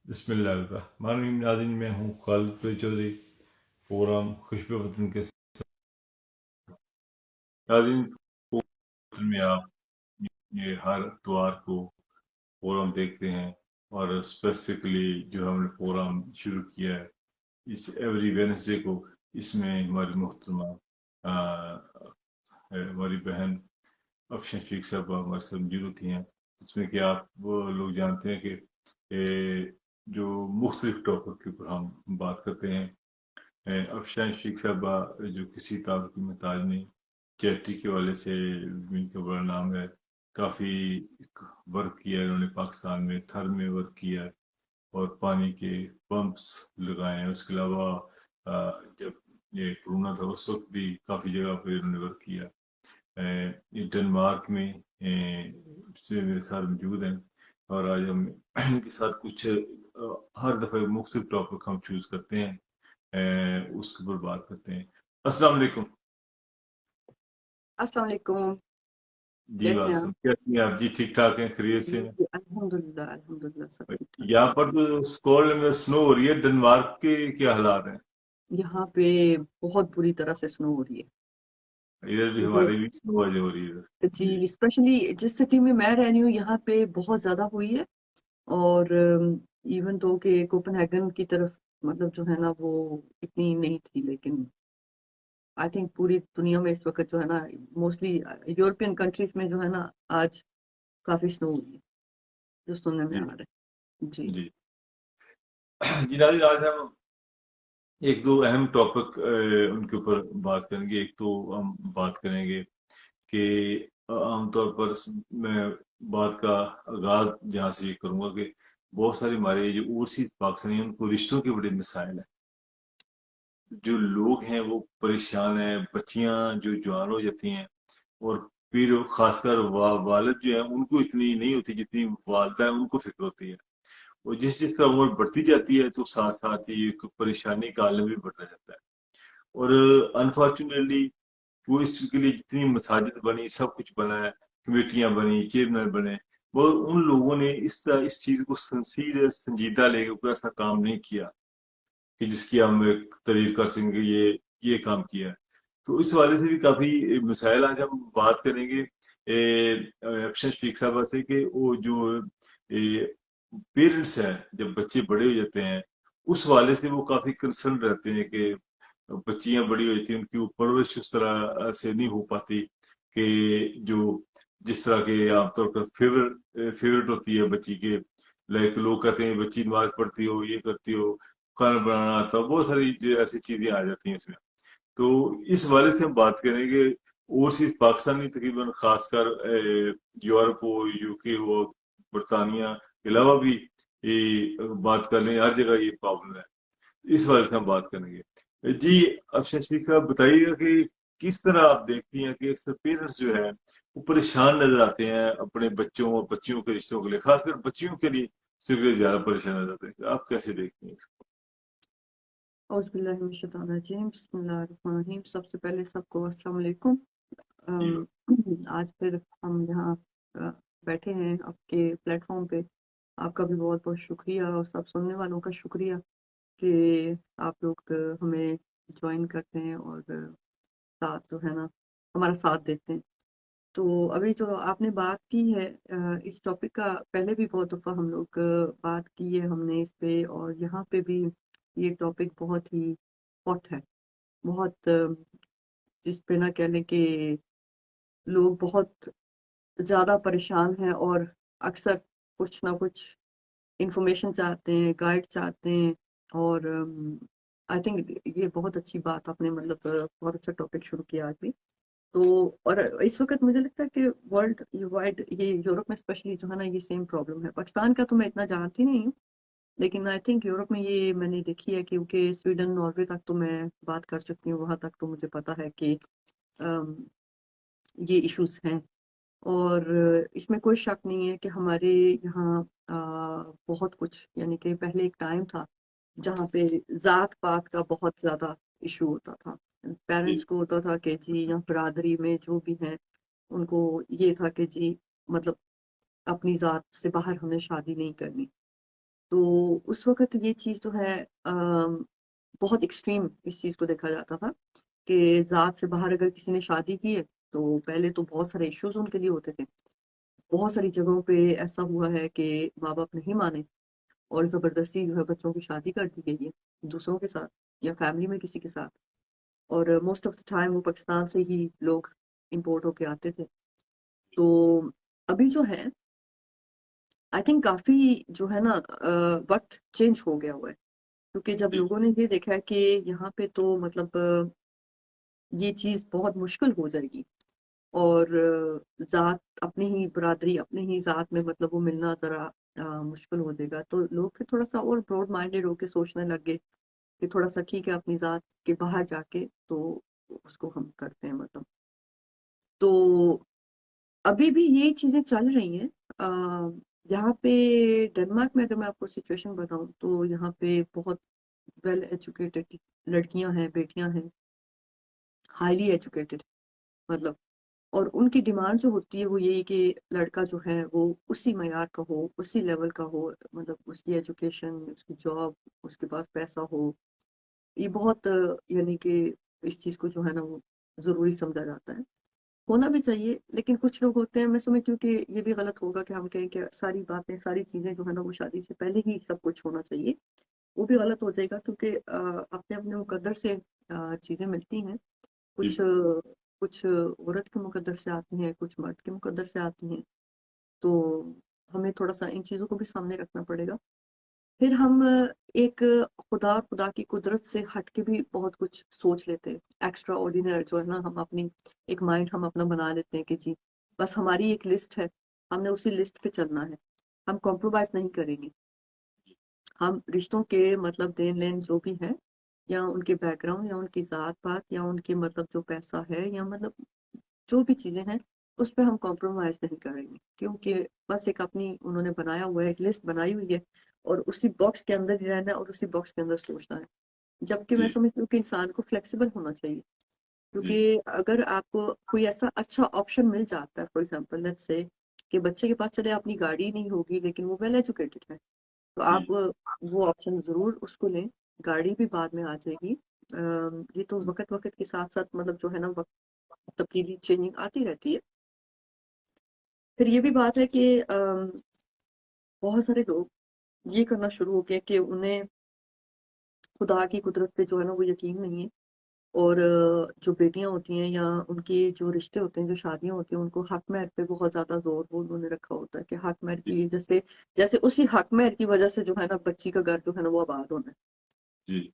बिस्मिल्लाहिर्रहमानिर्रहीम। नाज़रीन, मैं हूँ खालिद पे चौधरी, प्रोग्राम खुशबे वतन के नाज़रीन। वतन में आप ये हर इतवार को प्रोग्राम देखते हैं, और स्पेसिफिकली जो हमने प्रोग्राम शुरू किया है इस एवरी वेडनेसडे को, इसमें हमारी मोहतरमा हमारी बहन अफशन शेख साहब हमारे साथ मौजूद होती हैं। इसमें कि आप वो लोग जानते हैं कि जो मुख्तलिफ टॉपिक के ऊपर हम बात करते हैं। अफशान शेख साहबा जो किसी ताल्लुक में ताज नहीं, चैरिटी के वाले से इनका बड़ा नाम है। काफ़ी वर्क किया है इन्होंने, पाकिस्तान में थर में वर्क किया है और पानी के पंप्स लगाए हैं। उसके अलावा जब ये कोरोना था उस वक्त भी काफ़ी जगह पर इन्होंने वर्क किया। ये डेनमार्क में से मेरे साथ मौजूद हैं, और आज हम इनके साथ कुछ हर दफ़े मुख्तलिफ टॉपिक हम चूज करते हैं, उसके ऊपर बात करते हैं। अस्सलाम वालेकुम। अस्सलाम वालेकुम। जी कैसे हैं आप? वासम, कैसी हैं आप जी? ठीक ठाक हैं, खैरियत से हैं? जी, अल्हम्दुलिल्लाह सब ठीक ठाक। यहाँ पर तो स्कॉटलैंड में स्नो हो रही है। डेनमार्क के क्या हालात हैं? यहाँ पे बहुत बुरी तरह से स्नो हो रही है। इधर भी, इधर हमारे भी स्नो आज हो रही है इधर। जी। जी, स्पेशली जिस सिटी में मैं रह रही हूँ यहाँ पे बहुत ज्यादा हुई है। और इवन तो कि कोपेनहेगन की तरफ मतलब जो है ना वो इतनी नहीं थी, लेकिन आई थिंक पूरी दुनिया में इस वक्त जो है ना मोस्टली यूरोपियन कंट्रीज में जो है ना आज काफी स्नो हुई है, जो सुनने में जी। आ रहा है। जी। जी। जी नाज़रीन, आज हम एक दो अहम टॉपिक उनके ऊपर बात करेंगे। एक तो हम बात करेंगे कि आमतौर पर मैं बात का आगाज जहाँ से ये करूंगा कि बहुत सारे हमारे जो ओवरसीज पाकिस्तानी हैं उनको रिश्तों के बड़े मसाइल हैं। जो लोग हैं वो परेशान हैं, बच्चियां जो जवान हो जाती हैं, और फिर खासकर वालिद जो है उनको इतनी नहीं होती जितनी वालदा है उनको फिक्र होती है। और जिस जिस तरह उम्र बढ़ती जाती है तो साथ साथ ही एक परेशानी का आलम भी बढ़ता जाता है। और अनफॉर्चुनेटली वो इस चीज के लिए जितनी मसाजिद बनी, सब कुछ बना है, कमेटियां बनी, चेयरमैन बने, वो उन लोगों ने इस चीज को संजीदा लेकर कोई ऐसा काम नहीं किया कि जिसकी हम एक तारीफ कर सकेंगे ये काम किया है। तो इस हवाले से भी काफी मसाइल आज हम बात करेंगे अफशन शेख साहबा से कि वो जो पेरेंट्स हैं जब बच्चे बड़े हो जाते हैं, उस हवाले से वो काफी कंसर्न रहते हैं कि बच्चियां बड़ी हो जाती हैं, उनकी परवरिश उस तरह से नहीं हो पाती कि जो जिस तरह के आमतौर पर फेवरेट होती है बच्ची के। लाइक लोग कहते हैं बच्ची नमाज पढ़ती हो, ये करती हो, खाना बनाना आता हो, बहुत सारी ऐसी चीजें आ जाती हैं इसमें। तो इस हवाले से हम बात करेंगे। ओवरसीज पाकिस्तानी तकरीबन खासकर यूरोप हो, यूके हो, बरतानिया के अलावा भी ये बात कर लें, हर जगह ये प्रॉब्लम है। इस बारे से हम बात करेंगे। जी अफशन शेख साहब, बताइएगा कि किस तरह आप देखती हैं कि अक्सर पेरेंट्स जो है वो परेशान नजर आते हैं अपने बच्चों और बच्चियों के रिश्तों के लिए, खासकर बच्चियों के लिए ज्यादा परेशान नजर आते हैं। आप कैसे देखती हैं इसको? औज़ुबिल्लाहिमिनश्शैतानिर्रजीम, बिस्मिल्लाहिर्रहमानिर्रहीम। सबसे पहले सबको अस्सलाम वालेकुम। जी। आज फिर हम यहाँ अ, बैठे हैं आपके प्लेटफॉर्म पे। आपका भी बहुत बहुत शुक्रिया और सब सुनने वालों का शुक्रिया कि आप लोग हमें ज्वाइन करते हैं और साथ जो है ना हमारा साथ देते हैं। तो अभी जो आपने बात की है इस टॉपिक का पहले भी बहुत दफ़ा हम लोग बात की है हमने इस पे, और यहाँ पे भी ये टॉपिक बहुत ही हॉट है। बहुत जिस पे ना कह लें कि लोग बहुत ज़्यादा परेशान हैं और अक्सर कुछ ना कुछ इंफॉर्मेशन चाहते हैं, गाइड चाहते हैं। और आई थिंक ये बहुत अच्छी बात आपने मतलब बहुत अच्छा टॉपिक शुरू किया आज भी। तो और इस वक्त मुझे लगता है कि वर्ल्ड वाइड ये यूरोप में स्पेशली जो है ना ये सेम प्रॉब्लम है। पाकिस्तान का तो मैं इतना जानती नहीं हूँ, लेकिन आई थिंक यूरोप में ये मैंने देखी है, क्योंकि स्वीडन नॉर्वे तक तो मैं बात कर चुकी हूँ, वहां तक तो मुझे पता है कि अम, ये इश्यूज हैं। और इसमें कोई शक नहीं है कि हमारे यहाँ बहुत कुछ यानी कि पहले एक टाइम था जहाँ पे जात पात का बहुत ज्यादा इशू होता था। पेरेंट्स जी। को होता था कि जी या बिरादरी में जो भी हैं उनको ये था कि जी मतलब अपनी जात से बाहर हमें शादी नहीं करनी। तो उस वक़्त ये चीज़ जो है बहुत एक्सट्रीम इस चीज़ को देखा जाता था कि ज़ात से बाहर अगर किसी ने शादी की है, तो पहले तो बहुत सारे इश्यूज़ उनके लिए होते थे। बहुत सारी जगहों पे ऐसा हुआ है कि माँ-बाप नहीं माने और ज़बरदस्ती जो है बच्चों की शादी कर दी गई है, दूसरों के साथ या फैमिली में किसी के साथ। और मोस्ट ऑफ द टाइम वो पाकिस्तान से ही लोग इम्पोर्ट होके आते थे। तो अभी जो है आई थिंक काफ़ी जो है ना वक़्त चेंज हो गया हुआ है। क्योंकि जब जी लोगों ने ये देखा है कि यहाँ पे तो मतलब ये चीज़ बहुत मुश्किल हो जाएगी और ज़ात अपनी ही बरादरी अपनी ही ज़ात में मतलब वो मिलना ज़रा मुश्किल हो जाएगा, तो लोग फिर थोड़ा सा और ब्रॉड माइंडेड होके सोचने लग गए कि थोड़ा सा ठीक है अपनी ज़ात के बाहर जाके तो उसको हम करते हैं मतलब। तो अभी भी ये चीज़ें चल रही हैं। यहाँ पे डेनमार्क में अगर मैं आपको सिचुएशन बताऊं तो यहाँ पे बहुत वेल एजुकेटेड लड़कियां हैं, बेटियां हैं, हाईली एजुकेटेड मतलब। और उनकी डिमांड जो होती है वो यही कि लड़का जो है वो उसी मयार का हो, उसी लेवल का हो, मतलब उसकी एजुकेशन, उसकी जॉब, उसके पास पैसा हो। ये बहुत यानी कि इस चीज को जो है ना वो जरूरी समझा जाता है। होना भी चाहिए, लेकिन कुछ लोग होते हैं, मैं समझती हूँ कि ये भी गलत होगा कि हम कहें कि सारी बातें सारी चीजें जो है ना वो शादी से पहले ही सब कुछ होना चाहिए। वो भी गलत हो जाएगा क्योंकि अपने अपने मुकद्दर से चीजें मिलती हैं। जी कुछ कुछ औरत के मुकद्दर से आती हैं, कुछ मर्द के मुकद्दर से आती हैं। तो हमें थोड़ा सा इन चीजों को भी सामने रखना पड़ेगा। फिर हम एक खुदा और खुदा की कुदरत से हट के भी बहुत कुछ सोच लेते हैं एक्स्ट्रा ऑर्डिनरी जो है ना, हम अपनी एक माइंड हम अपना बना लेते हैं कि जी बस हमारी एक लिस्ट है, हमने उसी लिस्ट पे चलना है, हम कॉम्प्रोमाइज नहीं करेंगे। हम रिश्तों के मतलब देन लेन जो भी है, या उनके बैकग्राउंड या उनकी जात पात या उनके मतलब जो पैसा है या मतलब जो भी चीजें हैं, उस पर हम कॉम्प्रोमाइज नहीं करेंगे क्योंकि बस एक अपनी उन्होंने बनाया हुआ है, एक लिस्ट बनाई हुई है और उसी बॉक्स के अंदर ही रहना है और उसी बॉक्स के अंदर सोचना है। जबकि मैं जी समझती हूँ कि इंसान को फ्लेक्सिबल होना चाहिए। जी क्योंकि अगर आपको कोई ऐसा अच्छा ऑप्शन मिल जाता है, फॉर एग्जाम्पल लेट्स से कि बच्चे के पास चले अपनी गाड़ी नहीं होगी लेकिन वो वेल एजुकेटेड है, तो जी आप वो ऑप्शन जरूर उसको लें। गाड़ी भी बाद में आ जाएगी। ये तो वक्त वक्त के साथ साथ मतलब जो है ना वक्त तब्दीली चेंजिंग आती रहती है। फिर ये भी बात है कि बहुत सारे लोग ये करना शुरू हो गए कि उन्हें खुदा की कुदरत पे जो है ना वो यकीन नहीं है। और जो बेटियां होती हैं या उनके जो रिश्ते होते हैं, जो शादियां होती हैं, उनको हक महर पे बहुत ज्यादा जोर वो उन्होंने रखा होता है कि हक महर जी की जैसे जैसे उसी हक महर की वजह से जो है ना बच्ची का घर जो है ना वो आबाद होना जी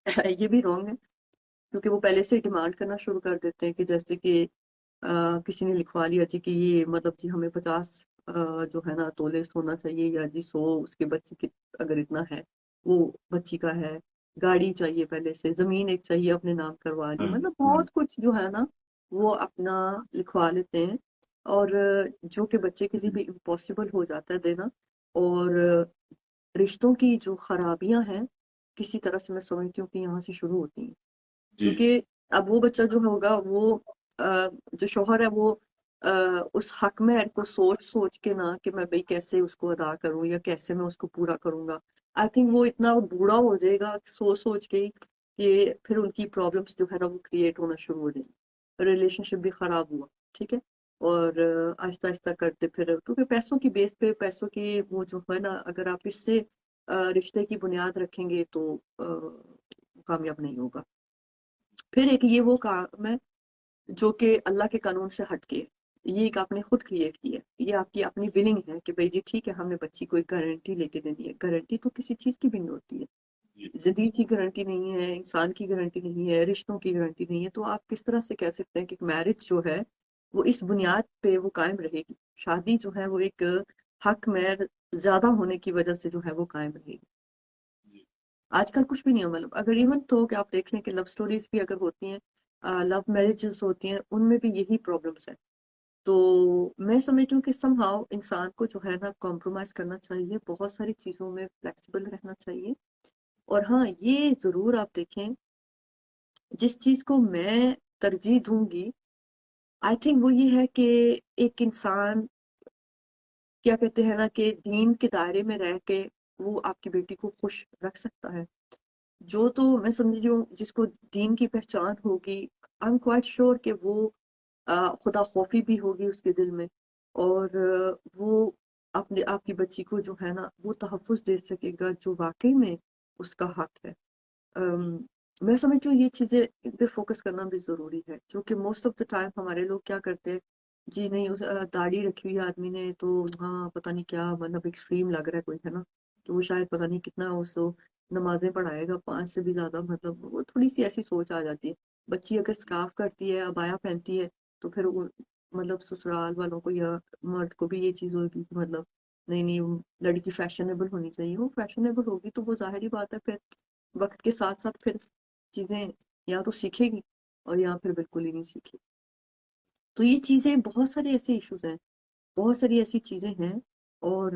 है। ये भी रॉन्ग है क्योंकि वो पहले से डिमांड करना शुरू कर देते हैं कि जैसे कि किसी ने लिखवा लिया जी कि ये मतलब जी हमें 50 जो है ना तोले सोना चाहिए, या जी 100 उसके बच्चे की अगर इतना है वो बच्ची का है। गाड़ी चाहिए, पहले से जमीन एक चाहिए अपने नाम करवा ली, हाँ जी मतलब बहुत कुछ जो है ना वो अपना लिखवा लेते हैं। और जो कि बच्चे के लिए भी इम्पॉसिबल हो जाता है देना। और रिश्तों की जो खराबियां हैं किसी तरह से मैं समझती हूँ कि यहाँ से शुरू होती हैं। जी क्योंकि अब वो बच्चा जो होगा वो जो शौहर है वो अ, उस हक में को सोच सोच के ना कि मैं भाई कैसे उसको अदा करूं या कैसे मैं उसको पूरा करूंगा। आई थिंक वो इतना बूढ़ा हो जाएगा सोच सोच के ही कि फिर उनकी प्रॉब्लम्स जो है ना वो क्रिएट होना शुरू हो जाएंगी, रिलेशनशिप भी खराब हुआ। ठीक है। और आहिस्ता आहिस्ता करते फिर क्योंकि पैसों की बेस पे पैसों की वो जो है ना, अगर आप इससे रिश्ते की बुनियाद रखेंगे तो कामयाब नहीं होगा। फिर एक ये वो काम है जो कि अल्लाह के कानून से हटके है। ये एक आपने खुद क्रिएट की है, ये आपकी अपनी विलिंग है कि भाई जी ठीक है हमने बच्ची को एक गारंटी लेके देनी है। गारंटी तो किसी चीज की भी नहीं होती है। जी जिंदगी की गारंटी नहीं है, इंसान की गारंटी नहीं है, रिश्तों की गारंटी नहीं है। तो आप किस तरह से कह सकते हैं कि मैरिज जो है वो इस बुनियाद पे वो कायम रहेगी? शादी जो है वो एक हक में ज्यादा होने की वजह से जो है वो कायम रहेगी। जी आजकल कुछ भी नहीं है, मतलब अगर इवन तो कि आप देख लें कि लव स्टोरीज भी अगर होती हैं, लव मैरिजेस होती हैं, उनमें भी यही प्रॉब्लम्स है। तो मैं समझती हूँ कि समहाउ इंसान को जो है ना कॉम्प्रोमाइज करना चाहिए, बहुत सारी चीजों में फ्लेक्सिबल रहना चाहिए। और हाँ ये जरूर आप देखें, जिस चीज को मैं तरजीह दूंगी आई थिंक वो ये है कि एक इंसान क्या कहते हैं ना कि दीन के दायरे में रह के वो आपकी बेटी को खुश रख सकता है। जो तो मैं समझ रही हूँ जिसको दीन की पहचान होगी, आई एम क्वाइट श्योर कि वो खुदा खौफी भी होगी उसके दिल में, और वो अपने आपकी बच्ची को जो है ना वो तहफ़्फ़ुज़ दे सकेगा जो वाकई में उसका हक है। अम, मैं समझती हूँ ये चीज़ें इन पे फोकस करना भी ज़रूरी है, जो कि मोस्ट ऑफ द टाइम हमारे लोग क्या करते हैं, जी नहीं उस दाढ़ी रखी हुई है आदमी ने तो हाँ पता नहीं क्या मतलब एक्सट्रीम लग रहा है कोई, है ना? कि वो शायद पता नहीं कितना उसको नमाजें पढ़ाएगा, 5 से भी ज़्यादा, मतलब वो थोड़ी-सी ऐसी सोच आ जाती है। बच्ची अगर स्कार्फ करती है, अबाया पहनती है, तो फिर वो मतलब ससुराल वालों को या मर्द को भी ये चीज़ होगी कि मतलब नहीं, नहीं लड़की फैशनेबल होनी चाहिए। वो फैशनेबल होगी तो वो ज़ाहिर-सी बात है फिर वक्त के साथ साथ फिर चीजें या तो सीखेगी और या फिर बिल्कुल ही नहीं सीखेगी। तो ये चीजें बहुत सारे ऐसे इश्यूज हैं, बहुत सारी ऐसी चीजें हैं, और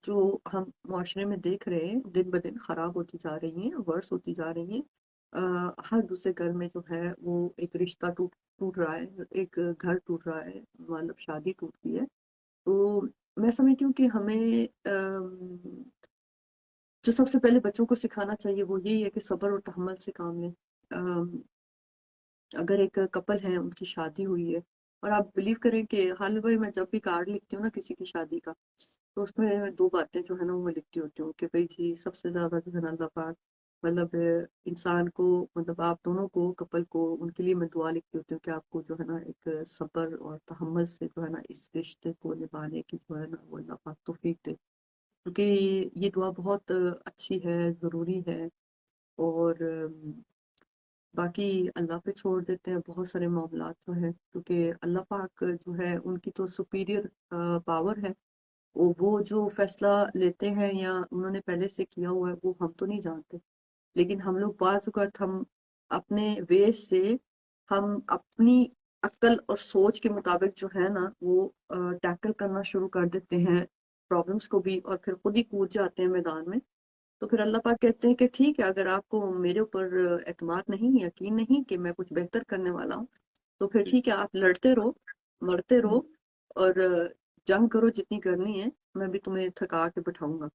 जो हम मुआशरे में देख रहे हैं दिन ब दिन खराब होती जा रही हैं, वर्स होती जा रही हैं। हर दूसरे घर में जो है वो एक रिश्ता टूट टूट रहा है, एक घर टूट रहा है, मतलब शादी टूटती है। तो मैं समझती हूँ कि हमें जो सबसे पहले बच्चों को सिखाना चाहिए वो यही है कि सब्र और तहम्मुल से काम लें। अम, अगर एक कपल है उनकी शादी हुई है, और आप बिलीव करें कि हाल भाई मैं जब भी कार्ड लिखती हूँ ना किसी की शादी का, तो उसमें दो बातें जो है ना वो मैं लिखती होती हूँ कि भाई जी सबसे ज्यादा जो है ना अल्लाह पाक मतलब इंसान को, मतलब आप दोनों को, कपल को, उनके लिए मैं दुआ लिखती होती हूँ कि आपको जो है ना एक सब्र और तहम्मुल से जो है ना इस रिश्ते को निभाने की जो है ना वो अल्लाह पाक तौफीक दे, क्योंकि ये दुआ बहुत अच्छी है, ज़रूरी है। और बाकी अल्लाह पे छोड़ देते हैं बहुत सारे मामलात जो है, क्योंकि अल्लाह पाक जो है उनकी तो सुपीरियर पावर है। वो जो फैसला लेते हैं या उन्होंने पहले से किया हुआ है वो हम तो नहीं जानते, लेकिन हम लोग बाज़ औक़ात हम अपने वे से हम अपनी अक्ल और सोच के मुताबिक जो है ना वो टैकल करना शुरू कर देते हैं प्रॉब्लम्स को भी, और फिर खुद ही कूद जाते हैं मैदान में। तो फिर अल्लाह पाक कहते हैं कि ठीक है, अगर आपको मेरे ऊपर एतमाद नहीं, यकीन नहीं कि मैं कुछ बेहतर करने वाला हूँ, तो फिर जी। ठीक है, आप लड़ते रहो, मरते रहो, और जंग करो जितनी करनी है, मैं भी तुम्हें थका के बिठाऊंगा।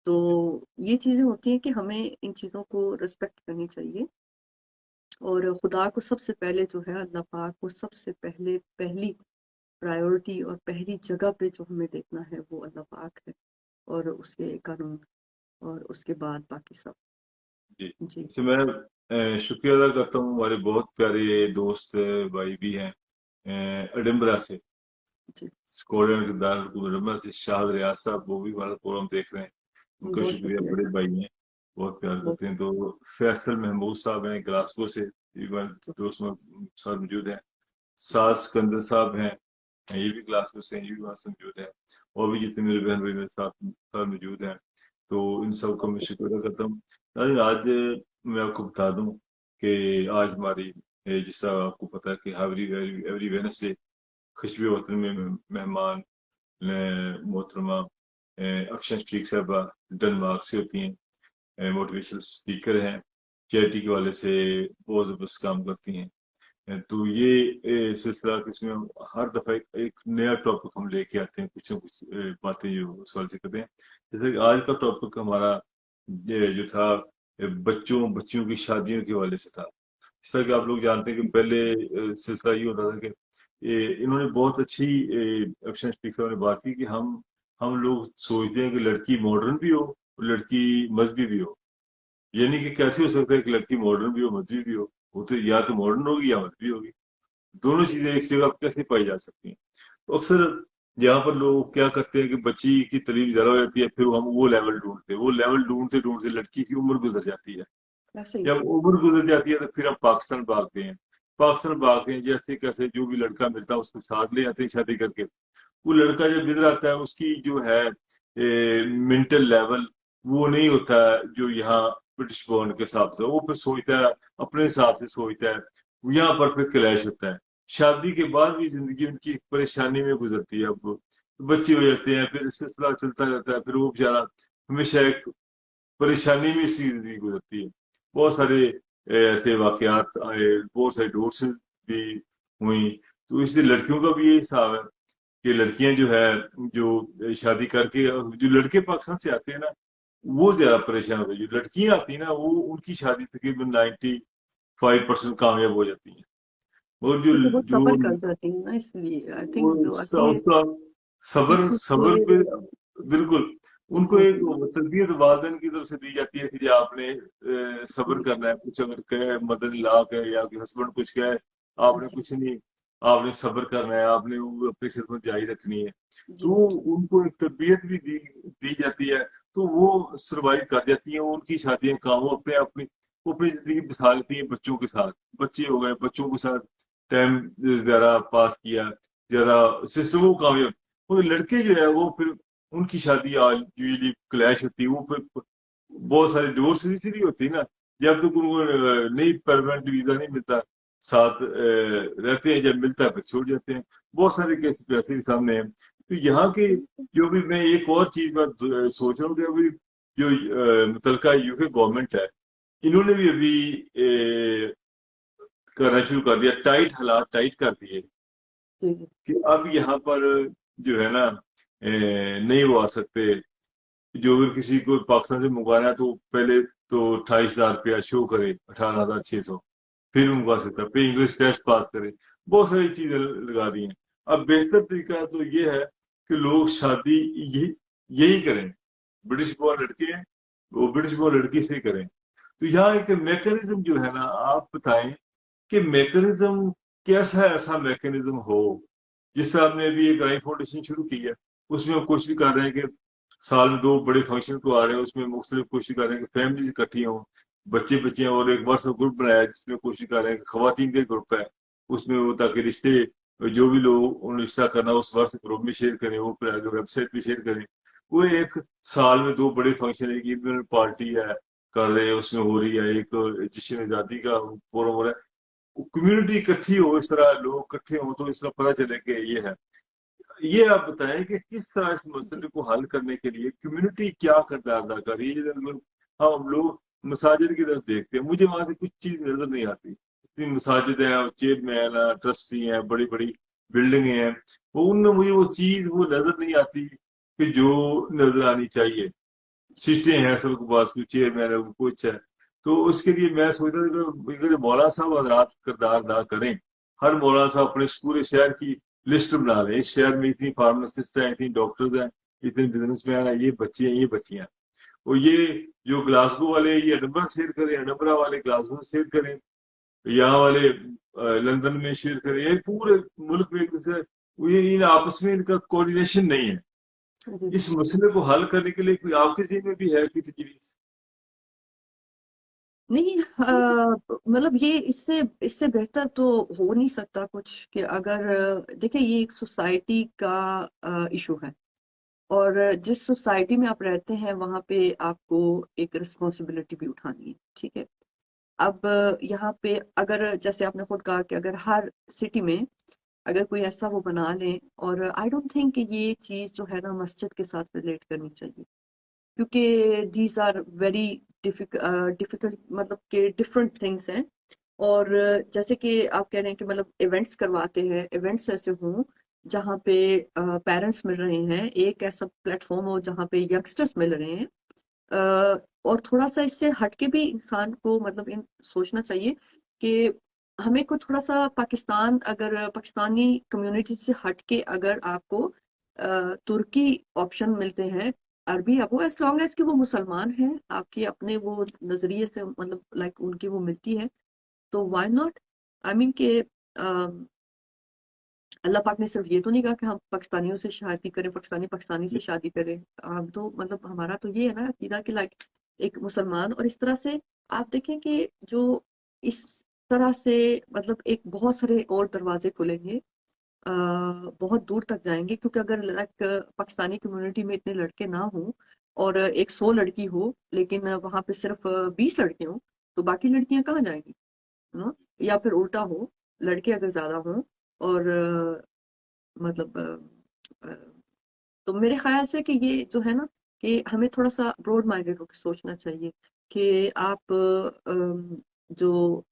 तो ये चीजें होती हैं कि हमें इन चीजों को रिस्पेक्ट करनी चाहिए, और खुदा को सबसे पहले जो है, अल्लाह पाक को सबसे पहले पहली प्रायोरिटी और पहली जगह पे जो हमें देखना है वो अल्लाह पाक है, और उसके कानून, और उसके बाद बाकी सब। जी। जी। इससे मैं शुक्रिया अदा करता हूँ, हमारे बहुत प्यारे दोस्त भाई भी हैं एडिनबरा से, जी। स्कॉटलैंड के दारुल एडिनबरा से शाहद रियाज साहब, वो भी हमारा प्रोग्राम देख रहे हैं। उनका बहुत शुक्रिया, शुक्रिया बड़े जी। भाई हैं, बहुत प्यार बहुत। करते हैं। तो फैसल महमूद साहब हैं ग्लासगो से, ये हमारे दोस्त साथ मौजूद हैं। साद सिकंदर साहब हैं, ये भी ग्लासगो से हैं, ये भी वहाँ से मौजूद हैं। और भी जितने मेरे बहन भाई मेरे साथ साथ मौजूद हैं, तो इन सबका मैं ओके। शुक्र अदा करता हूँ। नाज़रीन, आज मैं आपको बता दूं कि आज हमारी जिस तरह आपको पता है कि एवरी एवरी वेडनेसडे खुशबू वतन में मेहमान मोहतरमा अफशन शफीक साहबा डेनमार्क से होती हैं, मोटिवेशनल स्पीकर हैं, चैरिटी के वाले से बहुत ज़बरदस्त काम करती हैं। तो ये सिलसिला कि इसमें हम हर दफा एक नया टॉपिक हम लेके आते हैं, कुछ ना कुछ बातें जो उस वाले से करते हैं। जैसे कि आज का टॉपिक हमारा ये जो था बच्चों बच्चियों की शादियों के हवाले से था। इस तरह कि आप लोग जानते हैं कि पहले सिलसिला ये होता था कि इन्होंने बहुत अच्छी ऑप्शन स्पीकर साहब ने बात की कि हम लोग सोचते हैं कि लड़की मॉडर्न भी हो और लड़की मजहबी भी हो। यानी कि कैसे हो सकता है कि लड़की मॉडर्न भी हो मजहबी भी हो? वो तो या तो मॉडर्न होगी या मजहबी होगी, दोनों चीजें एक जगह पे कैसे पाई जा सकती हैं? तो अक्सर यहाँ पर लोग क्या करते हैं कि बच्ची की तालीम ज्यादा हो जाती है, फिर हम वो लेवल ढूंढते हैं, वो लेवल ढूंढते ढूंढते लड़की की उम्र गुजर जाती है। ऐसे ही। जब उम्र गुजर जाती है तो फिर हम पाकिस्तान भागते हैं। पाकिस्तान भागते हैं, जैसे कैसे जो भी लड़का मिलता है उसको साथ ले आते हैं शादी करके। वो लड़का जब इधर आता है उसकी जो है मेंटल लेवल वो नहीं होता है जो यहाँ ब्रिटिश बॉर्न के हिसाब से, वो फिर सोचता है अपने हिसाब से सोचता है। यहाँ पर फिर क्लैश होता है। शादी के बाद भी जिंदगी उनकी एक परेशानी में गुजरती है। अब बच्चे हो जाते हैं, फिर सिलसिला चलता रहता है, फिर वो बेचारा हमेशा एक परेशानी में इसकी जिंदगी गुजरती है। बहुत सारे ऐसे वाकयात आए, बहुत सारी डिवोर्स भी हुई। तो इसलिए लड़कियों का भी यही हिसाब है कि लड़कियां जो है, जो शादी करके, जो लड़के पाकिस्तान से आते हैं ना, وہ ज्यादा परेशान होते हैं। जो लड़कियां आती हैं ना, वो उनकी शादी तकरीबन 95% कामयाब हो जाती हैं। और जो क्योंकि वो जो सफर कर जाती है ना, इसलिए आई थिंक जो आगे उसका एक सबर उसको सबर पे, ये बिल्कुल, उनको वो एक तरबियत वालिदैन की तरफ से दी जाती है कि जी आपने सबर जी करना है। कुछ अगर कहे मदर इन लॉ कहे या हस्बैंड कुछ कहे, आपने जी कुछ नहीं, आपने सबर करना है, आपने वो अपनी खिदमत जारी रखनी है। जी तो उनको एक तरबियत भी दी जाती है, तो वो सरवाइव कर जाती हैं। वो उनकी शादियां काम, वो अपने अपनी वो अपनी जिंदगी बसा लेती हैं बच्चों के साथ। बच्चे हो गए, बच्चों के साथ टाइम ज्यादा पास किया, ज्यादा सिस्टम को कामयाब। वो लड़के जो है वो फिर उनकी शादी यूजली क्लैश होती है। वो फिर बहुत सारे डिवोर्स इसलिए होती है ना, जब तक उनको नई परमानेंट वीजा नहीं मिलता, साथ रहते हैं, जब मिलता है फिर छोड़ जाते हैं। बहुत सारे केसेस ऐसे भी सामने हैं। तो यहाँ के जो भी, मैं एक और चीज मैं सोच रहा हूँ कि अभी जो मुतलका यूके गवर्नमेंट है, इन्होंने भी अभी करना शुरू कर दिया, टाइट हालात टाइट कर दिए जी कि अब यहाँ पर जो है ना नहीं वो आ सकते। जो अगर किसी को पाकिस्तान से मंगवाना है तो पहले तो 28,000 रुपया शो करे, 18,600, फिर मंगवा सकता है, फिर इंग्लिश टेस्ट पास करे। बहुत सारी चीजें लगा दी हैं। अब बेहतर तरीका तो ये है कि लोग शादी यही करें। ब्रिटिश बॉर्न लड़के हैं, वो ब्रिटिश बॉर्न लड़की से ही करें। तो यहाँ एक मैकेनिज्म जो है ना, आप बताएं कि मैकेनिज्म कैसा ऐसा मैकेनिज्म हो। जिस साहब ने अभी एक आई फाउंडेशन शुरू की है, उसमें हम कोशिश कर रहे हैं कि साल में 2 बड़े फंक्शन को आ रहे हैं, उसमें मुख्तलिफ कोशिश कर रहे हैं कि फैमिली इकट्ठी हों, बच्चे बच्चे हैं। और एक व्हाट्सएप ग्रुप बनाया है जिसमें कोशिश कर रहे हैं कि खवातीन का ग्रुप है, उसमें वो ताकि रिश्ते जो भी लोग उन्हें रिश्ता करना उस व्हाट्सएप ग्रुप में शेयर करें, वो फिर आगे वेबसाइट पे शेयर करें। वो एक साल में 2 बड़े फंक्शन, एक ईद में पार्टी है कर रहे हैं, उसमें हो रही है एक जश्न आजादी का फोरम हो रहा है। कम्युनिटी इकट्ठी हो, इस तरह लोग इकट्ठे हो तो इसका पता चले कि ये है। ये आप बताएं कि किस तरह इस जी मसले को हल करने के लिए कम्युनिटी क्या किरदार अदा कर रही है। हम लोग मसाजिद की तरफ देखते हैं, मुझे वहां से कुछ चीज नजर नहीं आती। इतनी मसाजिद हैं, चेयरमैन है, ट्रस्टी हैं, बड़ी बड़ी बिल्डिंगें हैं, वो उनमें मुझे वो चीज वो नजर नहीं आती कि जो नजर आनी चाहिए। सीटें हैं सबके पास, कोई चेयरमैन है, कोई कुछ है। तो उसके लिए मैं सोचता था कि अगर मौलाना साहब हजरात किरदार अदा करें, हर मौलाना साहब अपने इस पूरे शहर की लिस्ट बना लें, इस शहर में इतनी फार्मासिस्ट हैं, इतनी डॉक्टर्स हैं, इतने बिजनेसमैन हैं, ये बच्चे हैं, ये बच्चियां हैं। और ये जो ग्लासगो वाले ये एडनबरा शेयर करें, एडनबरा वाले ग्लासगो में शेयर करें, यहाँ वाले लंदन में शेयर करें, ये पूरे मुल्क में एक दूसरे, ये इन आपस में इनका कोऑर्डिनेशन नहीं है। जी इस मसले को हल करने के लिए कोई आपके जेब में भी है कि तजवीज? नहीं मतलब ये इससे इससे बेहतर तो हो नहीं सकता कुछ कि अगर देखिए ये एक सोसाइटी का इशू है और जिस सोसाइटी में आप रहते हैं वहां पे आपको एक रिस्पॉन्सिबिलिटी भी उठानी है, ठीक है। अब यहाँ पे अगर जैसे आपने खुद कहा कि अगर हर सिटी में अगर कोई ऐसा वो बना ले, और आई डोंट थिंक कि ये चीज जो है ना मस्जिद के साथ रिलेट करनी चाहिए, क्योंकि दीज आर वेरी डिफिकल्ट, मतलब के डिफरेंट थिंग्स हैं। और जैसे कि आप कह रहे हैं कि मतलब इवेंट्स करवाते हैं, इवेंट्स ऐसे हों जहाँ पे पेरेंट्स मिल रहे हैं, एक ऐसा प्लेटफॉर्म हो जहाँ पे यंगस्टर्स मिल रहे हैं। और थोड़ा सा इससे हटके भी इंसान को मतलब इन सोचना चाहिए कि हमें को थोड़ा सा पाकिस्तान, अगर पाकिस्तानी कम्युनिटी से हटके अगर आपको तुर्की ऑप्शन मिलते हैं, अरबी, अब वो एज लॉन्ग एज कि वो मुसलमान हैं आपके अपने वो नजरिए से, मतलब लाइक उनकी वो मिलती है, तो व्हाई नॉट। आई मीन के अल्लाह पाक ने सिर्फ ये तो नहीं कहा कि हम पाकिस्तानियों से शादी करें, पाकिस्तानी पाकिस्तानी से शादी करें। हम तो मतलब हमारा तो ये है ना अकीदा कि लाइक एक मुसलमान, और इस तरह से आप देखें कि जो इस तरह से मतलब एक बहुत सारे और दरवाजे खुलेंगे, बहुत दूर तक जाएंगे, क्योंकि अगर लाइक पाकिस्तानी कम्युनिटी में इतने लड़के ना हो और एक 100 लड़की हो, लेकिन वहां पे सिर्फ 20 लड़के हों, तो बाकी लड़कियां कहाँ जाएंगी, नो? या फिर उल्टा हो, लड़के अगर ज्यादा हों और मतलब तो मेरे ख्याल से कि ये जो है ना कि हमें थोड़ा सा ब्रॉड माइंडेड होकर सोचना चाहिए कि आप जो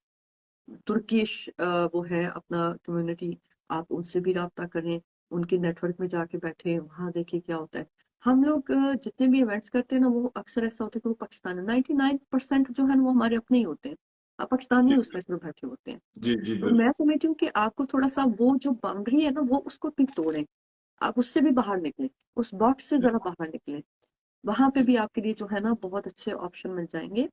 तुर्किश वो है अपना कम्युनिटी, आप उनसे भी राब्ता करें, उनके नेटवर्क में जाके बैठे, वहां देखें क्या होता है। हम लोग जितने भी इवेंट्स करते हैं ना, वो अक्सर ऐसा होता है कि वो पाकिस्तान 99% जो है ना वो हमारे अपने ही होते हैं। पाकिस्तानी जी ही उसमें सिर्फ बैठे होते हैं। जी जी तो बिल्कुल। मैं समझती हूँ कि आपको थोड़ा सा वो जो बाउंड्री है ना वो उसको भी तोड़ें। आप उससे भी बाहर निकलें, उस बॉक्स से जरा बाहर निकलें। वहां पे जी भी आपके लिए जो है ना बहुत अच्छे ऑप्शन मिल जाएंगे।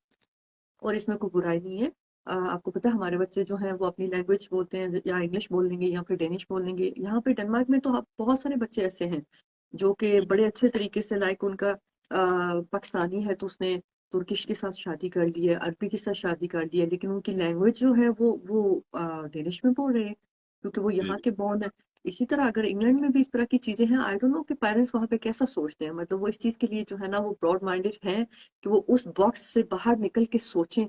और इसमें कोई बुराई नहीं है। आपको पता है हमारे बच्चे जो हैं वो अपनी लैंग्वेज बोलते हैं, या इंग्लिश बोल लेंगे या फिर डेनिश बोल लेंगे। यहाँ पे डेनमार्क में तो आप बहुत सारे बच्चे ऐसे हैं जो कि बड़े अच्छे तरीके से, लाइक उनका पाकिस्तानी है तो उसने तुर्किश के साथ शादी कर ली है, अरबी के साथ शादी कर ली है, लेकिन उनकी लैंग्वेज जो है वो डेनिश में बोल रहे हैं क्योंकि वो जी यहाँ के बॉर्न है। इसी तरह अगर इंग्लैंड में भी इस तरह की चीजें हैं, आई डोंट नो कि पेरेंट्स वहां पे कैसा सोचते हैं, मतलब वो इस चीज के लिए जो है ना वो ब्रॉड माइंडेड हैं कि वो उस बॉक्स से बाहर निकल के सोचें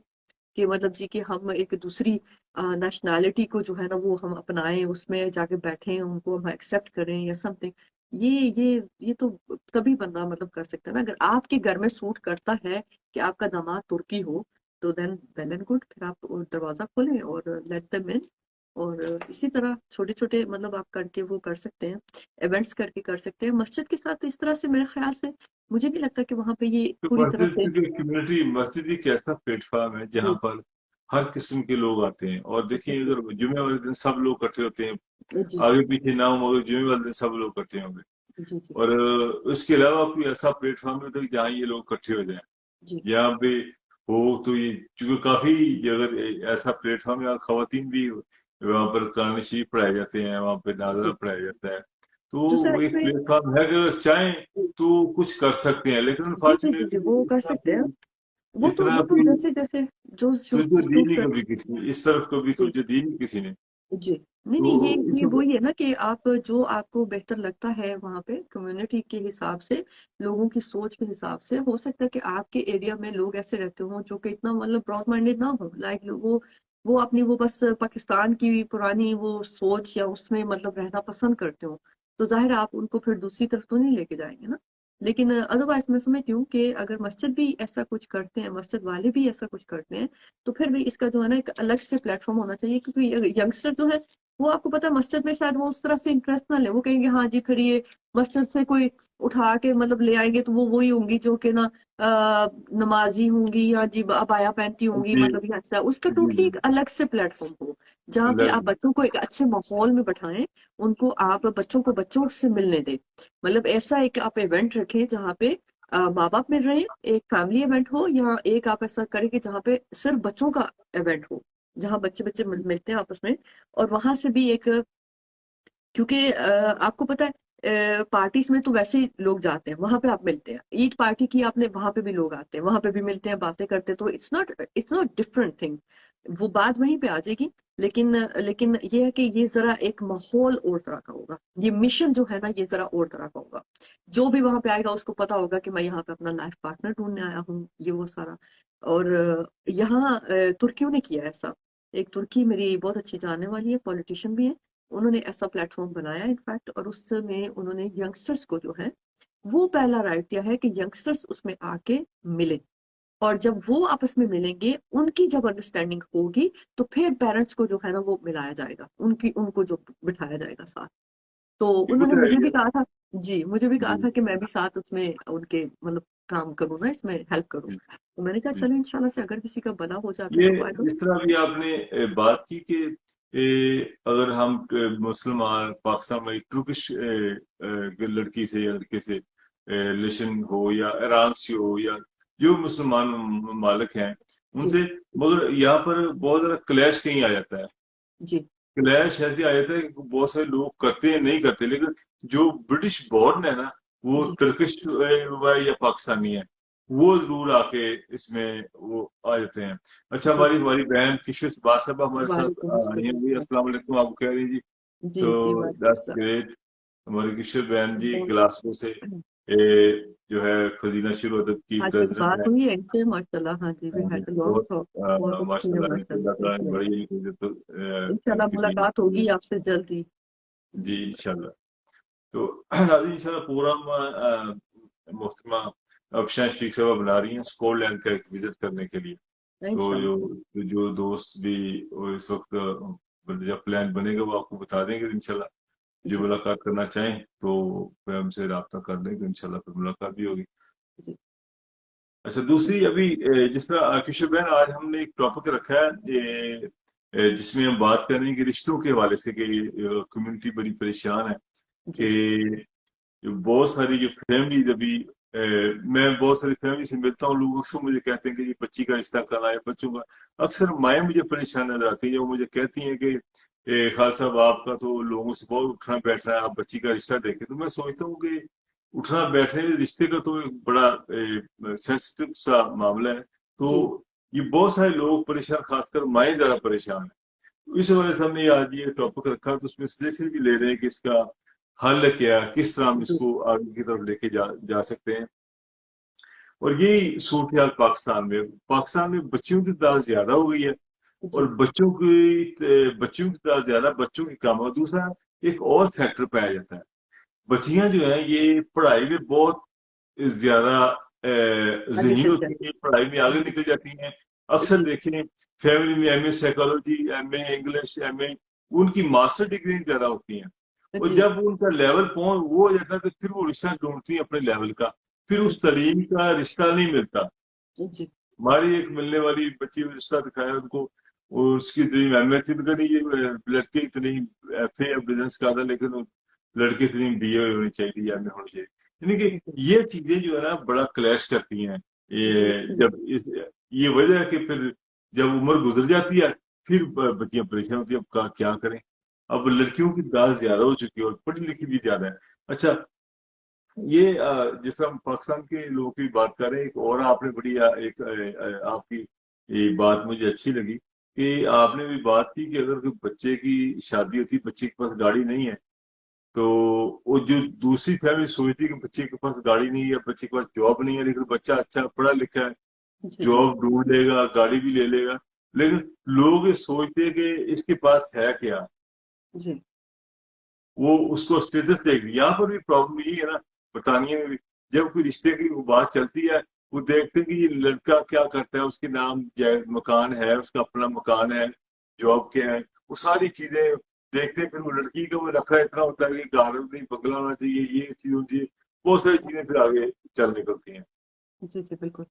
कि मतलब जी कि हम एक दूसरी नेशनैलिटी को जो है ना वो हम अपनाएं, उसमें जाके बैठें, उनको हम एक्सेप्ट करें या समथिंग। ये ये तो तभी बंदा मतलब कर सकता है ना, अगर आपके घर में सूट करता है कि आपका दामाद तुर्की हो, तो देन वेल एंड गुड, फिर आप दरवाजा खोलें और लेट देम इन। और इसी तरह छोटे छोटे मतलब आप करके वो कर सकते हैं, इवेंट्स करके कर सकते हैं मस्जिद के साथ। इस तरह से मेरे ख्याल से मुझे नहीं लगता कि वहां पे ये तो पूरी तरह मस्जिद से। की कम्युनिटी, मस्जिद एक ऐसा प्लेटफॉर्म है जहाँ जी पर हर किस्म के लोग आते हैं। और देखिए, एग्जैक्टली। अगर जुमे वाले दिन सब लोग इकट्ठे होते हैं, जी आगे पीछे ना हो मगर जुमे वाले दिन सब लोग इकट्ठे होंगे। जी जी और इसके अलावा कोई ऐसा प्लेटफॉर्म है तो जहाँ ये लोग इकट्ठे हो जाएं, जी यहाँ पे हो तो ये, क्योंकि काफी, अगर ऐसा प्लेटफॉर्म, यहाँ खवातीन भी वहाँ पर कुरान शरीफ पढ़ाए जाते हैं, वहाँ पे नाज़रा जी। पढ़ाया जाता है। तो दूसरा वो एक इसमें। प्लेटफॉर्म है कि अगर चाहें तो कुछ कर सकते हैं, लेकिन जी अनफॉर्चुनेटली वो कर इस तरह सकते हैं। कोई, वो इस तो तरह वो तो कोई जैसे जैसे जो तवज्जो दी सूट नहीं कर। कभी किसी ने, इस तरफ कभी जी तवज्जो दी नहीं किसी ने। जी। नहीं तो नहीं, इस ये वही है ना कि आप जो आपको बेहतर लगता है वहां पे कम्युनिटी के हिसाब से, लोगों की सोच के हिसाब से, हो सकता है कि आपके एरिया में लोग ऐसे रहते हों जो कि इतना मतलब ब्रॉड माइंडेड ना हो, लाइक वो अपनी वो बस पाकिस्तान की पुरानी वो सोच या उसमें मतलब रहना पसंद करते हो। तो जाहिर है आप उनको फिर दूसरी तरफ तो नहीं लेके जाएंगे ना। लेकिन अदरवाइज मैं समझती हूँ कि अगर मस्जिद भी ऐसा कुछ करते हैं, मस्जिद वाले भी ऐसा कुछ करते हैं, तो फिर भी इसका जो है ना एक अलग से प्लेटफॉर्म होना चाहिए, क्योंकि यंगस्टर जो है वो आपको पता है मस्जिद में शायद वो उस तरह से इंटरेस्ट ना ले। वो कहेंगे हाँ जी, फिर ये मस्जिद से कोई उठा के मतलब ले आएंगे तो वो वही होंगी जो कि ना नमाजी होंगी या जी अबाया पहनती होंगी, जी मतलब ये ऐसा उसका जी टोटली जी एक अलग से प्लेटफॉर्म हो जहाँ पे आप अलग। बच्चों को एक अच्छे माहौल में बैठाएं, उनको आप बच्चों को बच्चों से मिलने दें। मतलब ऐसा एक आप इवेंट रखें जहाँ पे माँ बाप मिल रहे हैं, एक फैमिली इवेंट हो, या एक आप ऐसा करें कि जहाँ पे सिर्फ बच्चों का इवेंट हो, जहाँ बच्चे बच्चे मिलते हैं आपस में। और वहां से भी एक, क्योंकि आपको पता है पार्टीज में तो वैसे ही लोग जाते हैं, वहां पे आप मिलते हैं, ईद पार्टी की आपने, वहां पे भी लोग आते हैं, वहां पे भी मिलते हैं, बातें करते हैं, तो इट्स नॉट डिफरेंट थिंग। वो बात वहीं पे आ जाएगी। लेकिन ये है कि ये जरा एक माहौल और तरह का होगा, ये मिशन जो है ना ये जरा और तरह का होगा। जो भी वहां पे आएगा उसको पता होगा कि मैं यहाँ पे अपना लाइफ पार्टनर ढूंढने आया हूँ, ये वो सारा। और यहाँ तुर्कियों ने किया ऐसा। एक तुर्की मेरी बहुत अच्छी जानने वाली है, पॉलिटिशियन भी है, उन्होंने ऐसा प्लेटफॉर्म बनाया इनफैक्ट, और उसमें उन्होंने यंगस्टर्स को जो है वो पहला राइट दिया है कि यंगस्टर्स उसमें आके मिले। और जब वो आपस में मिलेंगे, उनकी जब अंडरस्टैंडिंग होगी, तो फिर पेरेंट्स को जो है ना वो मिलाया जाएगा, उनको जो बिठाया जाएगा साथ। तो ये उन्होंने तो है मुझे ही भी है। कहा था। जी मुझे भी कहा जी था कि मैं भी साथ उसमें उनके मतलब काम करूँ ना, इसमें हेल्प करूँ। जी तो मैंने कहा जी। चलो इंशाल्लाह से अगर किसी का भला हो जाता है ये तो आई डोंट। जिस तरह अभी आपने बात की कि अगर हम मुसलमान पाकिस्तान में तुर्किश लड़की से या लड़के से रिलेशन हो, या ईरान से हो, या जो मुसलमान ममालिक हैं जी उनसे, मगर यहाँ पर बहुत ज्यादा क्लैश कहीं आ जाता है। जी क्लैश ऐसे आ जाता है कि बहुत सारे लोग करते हैं, नहीं करते, लेकिन जो ब्रिटिश बॉर्न है ना, वो जी टर्किश या पाकिस्तानी है, वो जरूर आके इसमें वो आ जाते हैं। अच्छा, जी। हमारी हमारी बहन किशोर बात साहब हमारे साथ वालेकुम आई हैं अस्सलाम। जी, अस्सलाम वालेकुम आपको कह रही हैं जी। जी तो जी वालेकुम दैट्स अस्सलाम। ग्रेट। हमारी किशोर बहन जी तो ग्लासगो से जो है खजीना शुरू अदब की आज तक प्रेसिडेंट बात है। हुई है इनसे माशाल्लाह, हाँ जी, वी हाँ जी, हैड अ लॉन्ग बहुत टॉक। बहुत अच्छी है माशाल्लाह, माशाल्लाह, अल्लाह थैंक ताला ने यू। बड़ी इज्जत इंशाल्लाह इनकी दी मुलाकात है। होगी आपसे जल्द ही। जी इंशाल्लाह। तो नाज़रीन, इंशाल्लाह प्रोग्राम मोहतरमा अफशान शेख साहब बना रही हैं स्कॉटलैंड का एक विजिट करने के लिए। तो इंशाल्लाह। जो दोस्त भी वो इस वक्त जब प्लान बनेगा वो आपको बता देंगे इंशाल्लाह। जो जी, मुलाकात करना चाहें तो फिर हमसे रब्ता कर लें, तो इंशाल्लाह फिर मुलाकात भी होगी। जी, अच्छा, दूसरी अभी जिस तरह किशोर बहन, आज हमने एक टॉपिक रखा है जिसमें हम बात करें कि रिश्तों के हवाले से, कि कम्युनिटी बड़ी परेशान है, जी, कि बहुत सारी जो फैमिलीज अभी मैं बहुत सारी फैमिली से मिलता हूँ, लोग अक्सर मुझे कहते हैं कि ये बच्ची का रिश्ता करा है, बच्चों का। अक्सर माएँ मुझे परेशान नजर आती है, वो मुझे कहती हैं कि खालिद साहब, आपका तो लोगों से बहुत उठना बैठना है, आप बच्ची का रिश्ता देखें। तो मैं सोचता हूँ कि उठना बैठने में रिश्ते का तो एक बड़ा सेंसिटिव सा मामला है। तो जी, ये बहुत सारे लोग परेशान, खासकर माएँ ज्यादा परेशान है। तो इस वजह से हमने आज ये टॉपिक रखा, तो उसमें सजेशन भी ले रहे हैं कि इसका हल क्या, किस तरह हम जी, इसको आगे की तरफ लेके जा सकते हैं। और यही सूरत हाल पाकिस्तान में बच्चियों की तादाद ज्यादा हो गई है, और जी, बच्चों की तादाद ज्यादा, बच्चों की कम। और दूसरा एक और फैक्टर पाया जाता है, बच्चियां जो है ये पढ़ाई में बहुत ज्यादा आगे ज़हीन चल होती जाए। हैं, पढ़ाई में आगे जी, निकल जाती हैं। अक्सर जी, देखें फैमिली में MA psychology, MA English, MA, उनकी मास्टर डिग्री ज्यादा होती हैं। और जी, जब उनका लेवल पहुंच वो हो जाता है, तो फिर वो रिश्ता ढूंढती हैं अपने लेवल का, फिर उस जी, तरीन का रिश्ता नहीं मिलता। जी, हमारी एक मिलने वाली बच्ची को रिश्ता दिखाया उनको, और उसकी ड्रीम एमए थी, मगर ये लड़के इतनी एफए या बिजनेस का था, लेकिन वो लड़के इतनी बीए होनी चाहिए, एमए होनी चाहिए। यानी कि जी, ये चीजें जो है ना बड़ा क्लैश करती हैं। जी, ये जब इस ये वजह है कि फिर जब उम्र गुजर जाती है, फिर बच्चियां परेशान होती है, अब क्या करें। अब लड़कियों की दाल ज्यादा हो चुकी है और पढ़ी लिखी भी ज्यादा है। अच्छा, ये जिस हम पाकिस्तान के लोगों की बात कर रहे हैं, एक और आपने बड़ी आपकी ये बात मुझे अच्छी लगी, कि आपने भी बात की कि अगर कोई बच्चे की शादी होती है, बच्चे के पास गाड़ी नहीं है, तो वो जो दूसरी फैमिली सोचती है कि बच्चे के पास गाड़ी नहीं है, बच्चे के पास जॉब नहीं है, लेकिन बच्चा अच्छा पढ़ा लिखा है, जी, जी, जॉब ढूंढ लेगा, गाड़ी भी ले लेगा। लेकिन लोग ये सोचते हैं कि इसके पास है क्या, जी, वो उसको स्टेटस देख लिया। यहाँ पर भी प्रॉब्लम यही है ना, बरतानिया में भी जब कोई रिश्ते की वो बात चलती है, वो देखते हैं कि ये लड़का क्या करता है, उसके नाम जायज मकान है, उसका अपना मकान है, जॉब क्या है, वो सारी चीजें देखते हैं। फिर वो लड़की का वो रखा इतना होता है कि गार्डन नहीं, बंगला होना चाहिए, ये चीज होनी चाहिए, बहुत सारी चीजें फिर आगे चल निकलती हैं। जी, जी, बिल्कुल।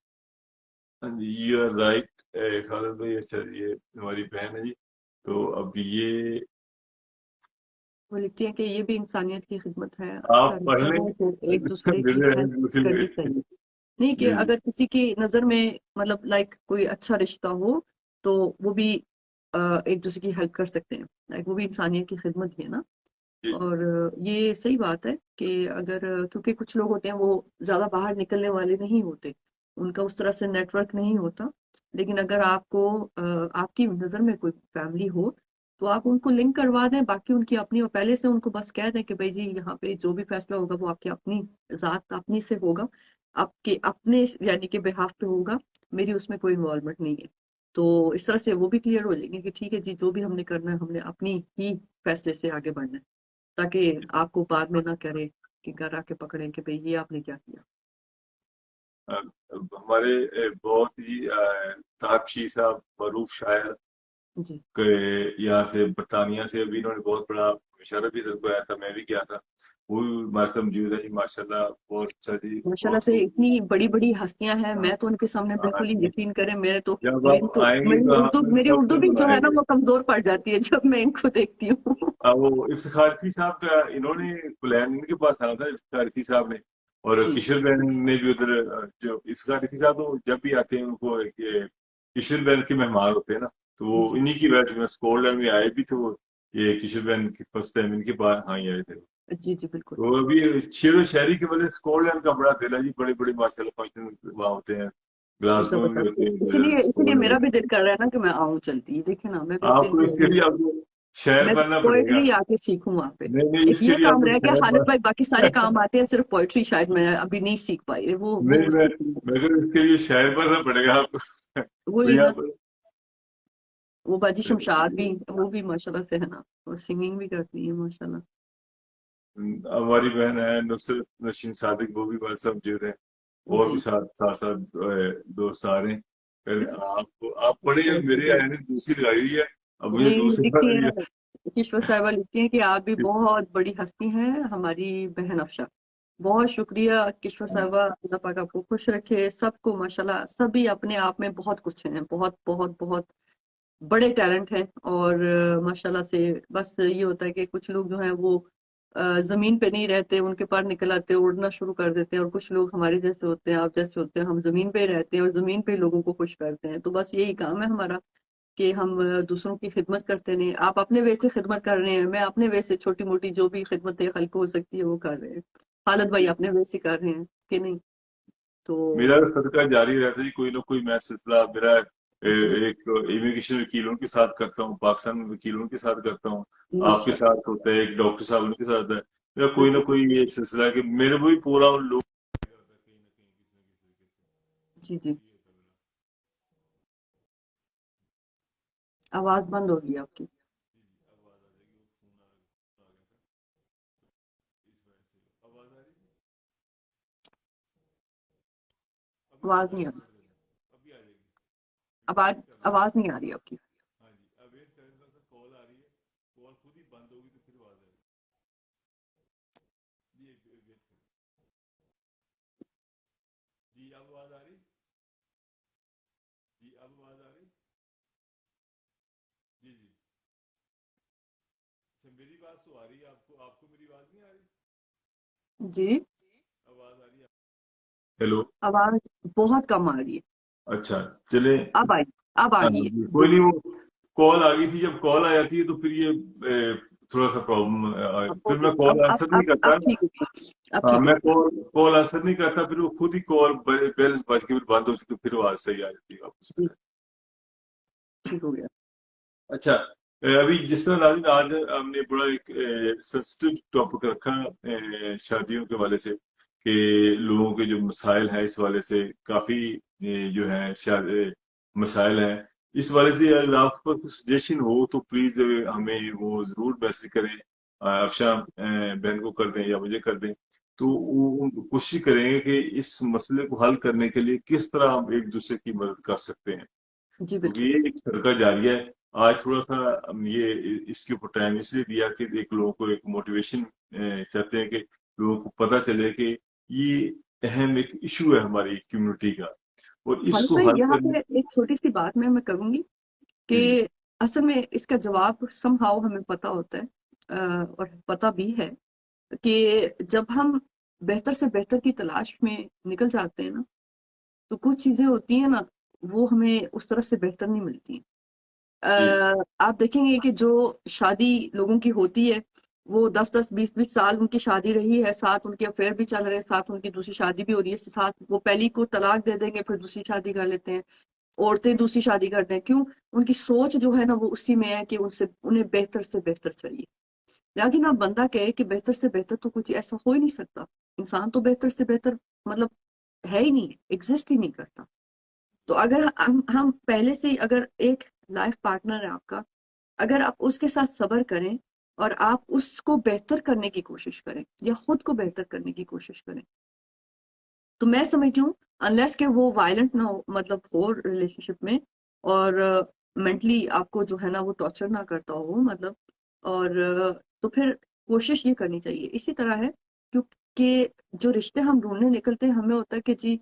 हाँ जी, यू आर राइट खालिद भाई। अच्छा, ये हमारी बहन है जी। तो अब ये वो लिखती है कि ये भी इंसानियत की खिदमत है, अच्छा आप पढ़ रिश्ता लें, हो तो एक दूसरे की मेरे हेल्प करनी चाहिए। नहीं कि जी अगर किसी की नजर में मतलब लाइक कोई अच्छा रिश्ता हो तो वो भी एक दूसरे की हेल्प कर सकते हैं, लाइक वो भी इंसानियत की खिदमत ही है ना। जी जी। और ये सही बात है कि अगर क्योंकि कुछ लोग होते हैं वो ज्यादा बाहर निकलने वाले नहीं होते, उनका उस तरह से नेटवर्क नहीं होता। लेकिन अगर आपको आपकी नजर में कोई फैमिली हो तो आप उनको लिंक करवा दें, बाकी उनकी अपनी, और पहले से उनको बस कह दें कि भाई जी यहाँ पे जो भी फैसला होगा वो आपकी अपनी जात अपनी से होगा, आपके अपने यानी कि बिहाफ पे होगा, मेरी उसमें कोई इन्वॉल्वमेंट नहीं है। तो इस तरह से वो भी क्लियर हो जाएंगे कि ठीक है जी, जो भी हमने करना है हमने अपनी ही फैसले से आगे बढ़ना है, ताकि आपको बाद में ना करे कि घर आके पकड़ें कि भाई ये आपने क्या किया। अ, हमारे बहुत ही तापशी साहब, मरूफ शायर जी, के यहाँ से बरतानिया से, अभी इन्होंने बहुत बड़ा मुशर्रफ भी को आया था, मैं भी गया था। वो भी हमारे साथ मौजूद है जी, माशाल्लाह बहुत अच्छा जी, माशाल्लाह बहुत से खूब। इतनी बड़ी बड़ी हस्तियां हैं, मैं तो उनके सामने हाँ बिल्कुल ही जी, यकीन करें, मेरे तो जब मेरी आप तो आएंगे तो हम मेरी उर्दू सबसे भी जो है ना बुलाएंगे। वो कमजोर पड़ जाती है जब मैं इनको देखती हूँ। वो इफ्तिखार साहब का इन्होंने प्लान इनके पास आना था, इफ्तिखार साहब ने। और जी, किशोर बहन ने भी उधर जो इफ्तिखार साहब तो जब भी आते हैं उनको किशोर बहन के मेहमान होते हैं ना, तो वो जी, इन्हीं की वजह से मैं स्कॉटलैंड में आए भी, तो वो ये किशोर बहन की फर्स्ट टाइम इनके पास हाँ ही आए थे। जी, जी, बिल्कुल। तो अभी शेर व शायरी के वजह स्कॉटलैंड का बड़ा दिल है जी, बड़े बड़े माशाल्लाह फंक्शन वहाँ होते हैं, ग्लासगो में भी जबरदस्त, होते हैं, इसीलिए मेरा स्कॉटलैंड। भी दिल कर रहा है ना कि मैं आऊं जल्दी, देखे ना मैं भी आपको इसीलिए इसके लिए आपको शहर मैं बनना पड़ेगा। पोएट्री आके सीखूं वहां पे। नहीं नहीं, एक इसके ये लिए काम आपको रह गया शहर खालिद भाई, बाकी सारे काम आते हैं, सिर्फ पोएट्री शायद मैं अभी नहीं सीख पाई, नहीं, वो मैं सीखूंगी। मगर इसके लिए शायर बनना पड़ेगा आपको। तो वही यहाँ ना, पर वो बाजी शमशाद भी, वो भी माशाल्लाह से है ना, और सिंगिंग भी करती है माशाल्लाह। हमारी बहन है नुसरत नशीन सादिक, वो भी हमारे साथ जुड़ रहे हैं। और भी जी, साथ साथ साथ दोस्त आ रहे हैं। पहले आप पढ़े हैं, मेरे आने दूसरी लगाई हुई है। अब मुझे नहीं दूसरा लिखती है, किश्वर साहिबा लिखती हैं कि आप भी बहुत बड़ी हस्ती हैं हमारी बहन अफशा। बहुत शुक्रिया किश्वर साहिबा, अल्लाह पाक आपको खुश रखे। सबको माशाल्लाह सभी अपने आप में बहुत कुछ हैं, बहुत बहुत बहुत बड़े टैलेंट हैं। और माशाल्लाह से बस ये होता है कि कुछ लोग जो हैं वो जमीन पे नहीं रहते, उनके पर निकल आते हैं, उड़ना शुरू कर देते हैं। और कुछ लोग हमारे जैसे होते हैं, आप जैसे होते हैं, हम जमीन पे ही रहते हैं और जमीन पे ही लोगों को खुश करते हैं। तो बस यही काम है हमारा कि हम दूसरों की खिदमत करते रहें। आप अपने वे से खिदमत कर रहे हैं, मैं अपने वे से छोटी मोटी जो भी खिदमत खल्क हो सकती है वो कर रहे हैं। खालिद भाई अपने वे से कर रहे हैं कि नहीं? मेरा तो सदका जारी रहता है, कोई ना कोई मैं सिलसिला मेरा जी, एक इमिग्रेशन वकीलों के साथ करता हूँ, पाकिस्तान में वकीलों के साथ करता हूँ, आपके माशा साथ होता है, एक डॉक्टर साहब उनके साथ है, मेरा कोई ना बिल्कुल। कोई ये सिलसिला है कि मेरे को भी पूरा उन लोग जी जी, आवाज बंद होगी आपकी। आवाज नहीं आ रही, आवाज आवाज नहीं आ रही आपकी। जी, हेलो। आवाज बहुत कम आ रही है। अच्छा, चले। अब आई, अब आ हाँ रही है, जी, कोई नहीं, बोलिए। वो कॉल आ गई थी, जब कॉल आ जाती है तो फिर ये थोड़ा सा प्रॉब्लम, अब फिर बोलिए, मैं कॉल अब अब आंसर नहीं अब करता अब ना। ठीक हो गया, अब हाँ, ठीक हो मैं गया, कॉल कॉल आंसर नहीं करता, फिर वो खुद ही कॉल बैलेंस बच के फिर बंद होती, तो फिर आवाज सही आ जाती है वापस जी, में। ठीक हो गया। अच्छा, अभी जिस तरह नाज़रीन आज हमने बड़ा एक सेंसिटिव टॉपिक रखा शादियों के वाले से, कि लोगों के जो मसाइल हैं इस वाले से काफी जो है मसाइल हैं, इस वाले से अगर आपके पास कुछ सजेशन हो तो प्लीज हमें वो जरूर मैसेज करें, अफशा बहन को कर दें या मुझे कर दें, तो वो कोशिश करेंगे कि इस मसले को हल करने के लिए किस तरह हम एक दूसरे की मदद कर सकते हैं, जी क्योंकि बिल्कुल। ये एक सदका जारिया है। आज थोड़ा सा हम ये इसके ऊपर टाइम इसलिए दिया कि एक लोगों को एक मोटिवेशन चाहते हैं कि लोगों को पता चले कि ये अहम एक इशू है हमारी कम्युनिटी का, और खालिद इसको भाई हल यहाँ करने। पे एक छोटी सी बात मैं करूंगी कि जी जी असल में इसका जवाब समहाउ हमें पता होता है, और पता भी है कि जब हम बेहतर से बेहतर की तलाश में निकल जाते हैं ना, तो कुछ चीजें होती हैं ना, वो हमें उस तरह से बेहतर नहीं मिलती। जी आप देखेंगे कि जो शादी लोगों की होती है, वो 10-10 20-20 साल उनकी शादी रही है, साथ उनके अफेयर भी चल रहे हैं, साथ उनकी दूसरी शादी भी हो रही है, साथ वो पहली को तलाक दे देंगे फिर दूसरी शादी कर लेते हैं। औरतें दूसरी शादी करते हैं, क्यों? उनकी सोच जो है ना वो उसी में है कि उनसे उन्हें बेहतर से बेहतर चाहिए। लेकिन आप बंदा कहे कि बेहतर से बेहतर तो कुछ ऐसा हो ही नहीं सकता। इंसान तो बेहतर से बेहतर मतलब है ही नहीं, एग्जिस्ट ही नहीं करता। तो अगर हम पहले से ही, अगर एक लाइफ पार्टनर है आपका, अगर आप उसके साथ सब्र करें और आप उसको बेहतर करने की कोशिश करें या खुद को बेहतर करने की कोशिश करें, तो मैं समझती हूँ अनलेस के वो वायलेंट ना हो, मतलब हो रिलेशनशिप में, और मेंटली आपको जो है ना वो टॉर्चर ना करता हो, मतलब, और तो फिर कोशिश ये करनी चाहिए। इसी तरह है, क्योंकि जो रिश्ते हम ढूंढने निकलते हैं, हमें होता है कि जी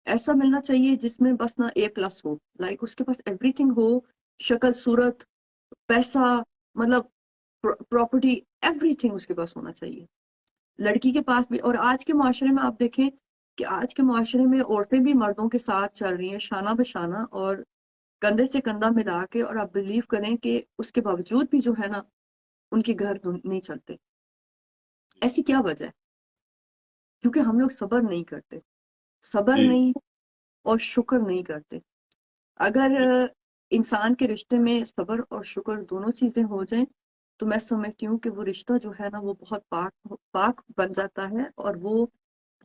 ऐसा मिलना चाहिए जिसमें बस ना A+ हो, लाइक उसके पास एवरीथिंग हो, शक्ल सूरत, पैसा, मतलब प्रॉपर्टी, एवरीथिंग उसके पास होना चाहिए। लड़की के पास भी। और आज के माशरे में आप देखें कि आज के माशरे में औरतें भी मर्दों के साथ चल रही हैं शाना बशाना, और कंधे से कंधा मिला के, और आप बिलीव करें कि उसके बावजूद भी जो है ना उनके घर नहीं चलते। ऐसी क्या वजह है? क्योंकि हम लोग सब्र नहीं करते, सब्र जी नहीं और शुक्र नहीं करते। अगर जी इंसान के रिश्ते में सब्र और शुक्र दोनों चीजें हो जाएं, तो मैं समझती हूँ कि वो रिश्ता जो है ना वो बहुत पाक पाक बन जाता है, और वो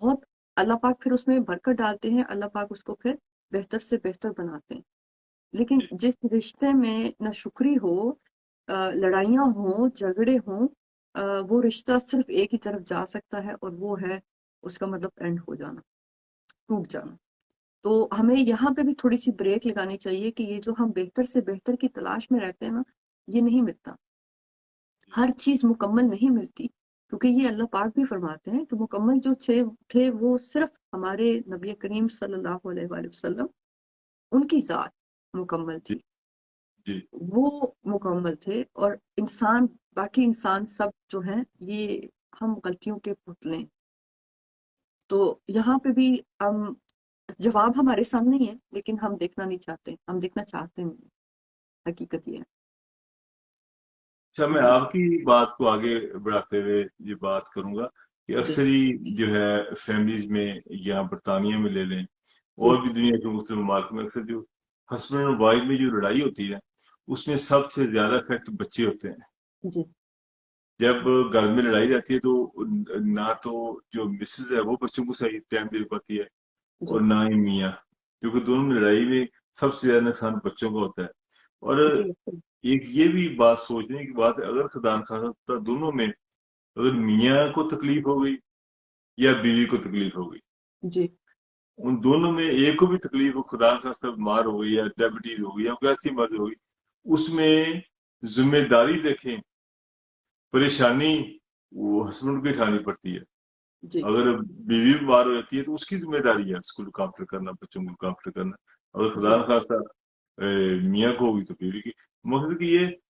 बहुत, अल्लाह पाक फिर उसमें बरकत डालते हैं, अल्लाह पाक उसको फिर बेहतर से बेहतर बनाते हैं। लेकिन जी जिस रिश्ते में ना शुक्री हो, लड़ाइयाँ हों, झगड़े हों, वो रिश्ता सिर्फ एक ही तरफ जा सकता है, और वो है उसका मतलब एंड हो जाना, टूट जाना। तो हमें यहाँ पे भी थोड़ी सी ब्रेक लगानी चाहिए कि ये जो हम बेहतर से बेहतर की तलाश में रहते हैं ना, یہ نہیں ملتا. ہر چیز مکمل نہیں ملتی، کیونکہ یہ اللہ پاک بھی فرماتے ہیں کہ مکمل جو تھے وہ صرف ہمارے نبی کریم صلی اللہ علیہ وآلہ وسلم، ان کی ذات مکمل جی تھی، جی وہ مکمل تھے. اور انسان، باقی انسان سب جو ہیں یہ ہم غلطیوں کے پتلے ہیں. تو یہاں پہ بھی ہم، جواب ہمارے سامنے ہی ہے لیکن ہم دیکھنا نہیں چاہتے، ہم دیکھنا چاہتے نہیں. حقیقت یہ اچھا، ہے. میں جی آپ کی بات کو آگے بڑھاتے ہوئے یہ بات کروں گا کہ جی اکثر ہی جو ہے فیملیز میں یا برطانیہ میں لے لیں، جی اور بھی دنیا کے مختلف ممالک میں اکثر جو ہسبینڈ اور وائف میں جو لڑائی ہوتی ہے اس میں سب سے زیادہ افیکٹ بچے ہوتے ہیں. جی جب گھر میں لڑائی رہتی ہے تو نہ تو جو مسز ہے وہ بچوں کو صحیح ٹائم دے پاتی ہے، جی اور نہ ہی میاں، کیونکہ دونوں میں لڑائی میں سب سے زیادہ نقصان بچوں کا ہوتا ہے. اور جی ایک یہ بھی بات سوچنے کی بات ہے، اگر خدا نخواستہ دونوں میں اگر میاں کو تکلیف ہو گئی یا بیوی کو تکلیف ہو گئی، جی ان دونوں میں ایک کو بھی تکلیف ہو، خدا نخواستہ بیمار ہو گئی یا ڈائبٹیز ہو گئی یا کوئی ایسی مرض ہو گئی، اس میں ذمہ داری دیکھیں، پریشانی وہ ہسبینڈ کو اٹھانی پڑتی ہے. جی اگر بیوی بیمار ہو جاتی ہے تو اس کی ذمہ داری ہے اس کو لک آفٹر کرنا، بچوں کو لک آفٹر کرنا. اگر جی خدا نخواستہ میاں کو ہوگی تو بیوی کی. مطلب کہ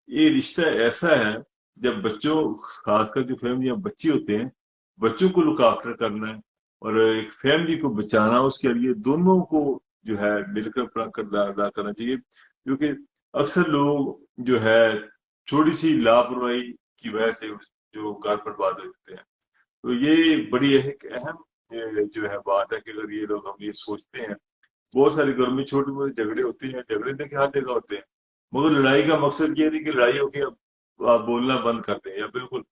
یہ رشتہ ایسا ہے، جب بچوں، خاص کر جو فیملی بچے ہوتے ہیں، بچوں کو لک آفٹر کرنا ہے اور ایک فیملی کو بچانا، اس کے لیے دونوں کو جو ہے مل کر اپنا کردار ادا کرنا چاہیے. کیونکہ اکثر لوگ جو ہے چھوٹی سی لاپرواہی کی وجہ سے جو گھر برباد ہو جاتے ہیں. تو یہ بڑی ایک اہم جو ہے بات ہے کہ اگر یہ لوگ ہم یہ سوچتے ہیں. بہت سارے گھروں میں چھوٹے موٹے جھگڑے ہوتے ہیں، جھگڑے دیکھے ہر جگہ ہوتے ہیں، مگر لڑائی کا مقصد یہ نہیں کہ لڑائی ہو کے اب آپ بولنا بند کر دیں، یا بالکل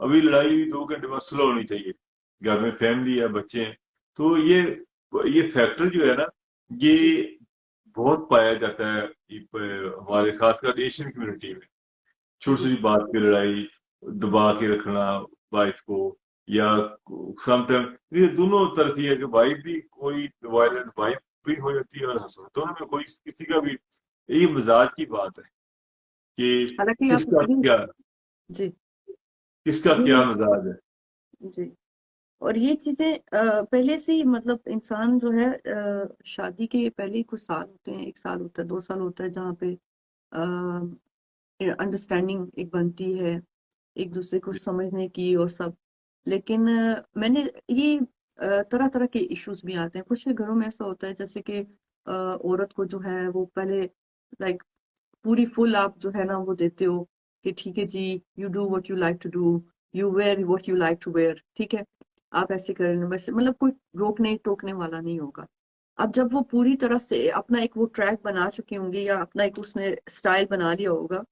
ابھی لڑائی ہوئی 2 گھنٹے بعد سلو ہونی چاہیے. گھر میں فیملی یا بچے ہیں تو یہ فیکٹر جو ہے نا، جی یہ بہت پایا جاتا ہے ہمارے خاص کر ایشین کمیونٹی میں. چھوٹی جی چھوٹی بات پہ لڑائی، دبا کے رکھنا وائف کو، یا سم ٹائم یہ دونوں طرف یہ ہے کہ وائف بھی کوئی وائلنٹ وائف بھی ہو جاتی ہے اور ہسبینڈ، دونوں میں کوئی کسی کا بھی. یہ مزاج کی بات ہے کہ حالانکہ کس آپ کا اتنی، کیا جی کس کا یہ، کیا مزاج ہے. جی اور یہ چیزیں پہلے سے ہی، مطلب انسان جو ہے شادی کے پہلے ہی کچھ سال ہوتے ہیں، 1 سال ہوتا ہے، 2 سال ہوتا ہے، جہاں پہ انڈرسٹینڈنگ ایک بنتی ہے، ایک دوسرے کو جی سمجھنے کی اور سب. لیکن میں نے یہ طرح طرح کے ایشوز بھی آتے ہیں. کچھ گھروں میں ایسا ہوتا ہے جیسے کہ عورت کو جو ہے وہ پہلے لائک پوری فل آپ جو ہے نا وہ دیتے ہو کہ ٹھیک ہے جی، you do what you like to do, you wear what you like to wear, ٹھیک ہے آپ ایسے کر لیں، ویسے مطلب کوئی روکنے ٹوکنے والا نہیں ہوگا. اب جب وہ پوری طرح سے اپنا ایک وہ ٹریک بنا چکی ہوں گی یا اپنا ایک اس نے اسٹائل بنا لیا ہوگا،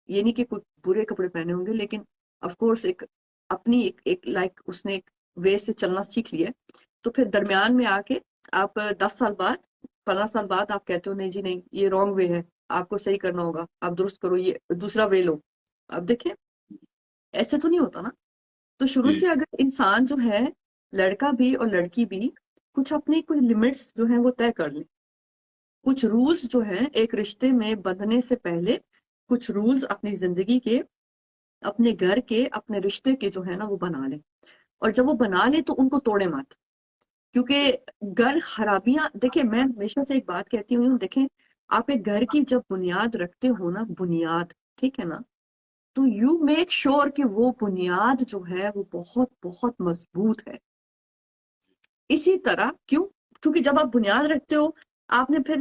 یہ نہیں کہ کوئی برے کپڑے پہنے ہوں گے، لیکن آف کورس ایک اپنی ایک لائک اس نے ایک وے سے چلنا سیکھ لیا. تو پھر درمیان میں آ کے آپ 10 سال بعد، 15 سال بعد آپ کہتے ہو نہیں جی نہیں یہ رانگ وے ہے، آپ کو صحیح کرنا ہوگا، آپ درست کرو، یہ دوسرا وے لو. اب دیکھیں ایسے تو نہیں ہوتا نا. تو شروع جی سے اگر انسان جو ہے، لڑکا بھی اور لڑکی بھی، کچھ اپنی کچھ لمٹس جو ہیں وہ طے کر لیں. کچھ رولز جو ہیں ایک رشتے میں بندھنے سے پہلے، کچھ رولز اپنی زندگی کے، اپنے گھر کے، اپنے رشتے کے جو ہے نا وہ بنا لیں. اور جب وہ بنا لیں تو ان کو توڑے مت، کیونکہ گھر خرابیاں، دیکھیں میں ہمیشہ سے ایک بات کہتی ہوں، دیکھیں آپ ایک گھر کی جب بنیاد رکھتے ہو نا، بنیاد، ٹھیک ہے نا، تو یو میک شور کہ وہ بنیاد جو ہے وہ بہت بہت مضبوط ہے. اسی طرح کیوں؟ کیونکہ جب آپ بنیاد رکھتے ہو، آپ نے پھر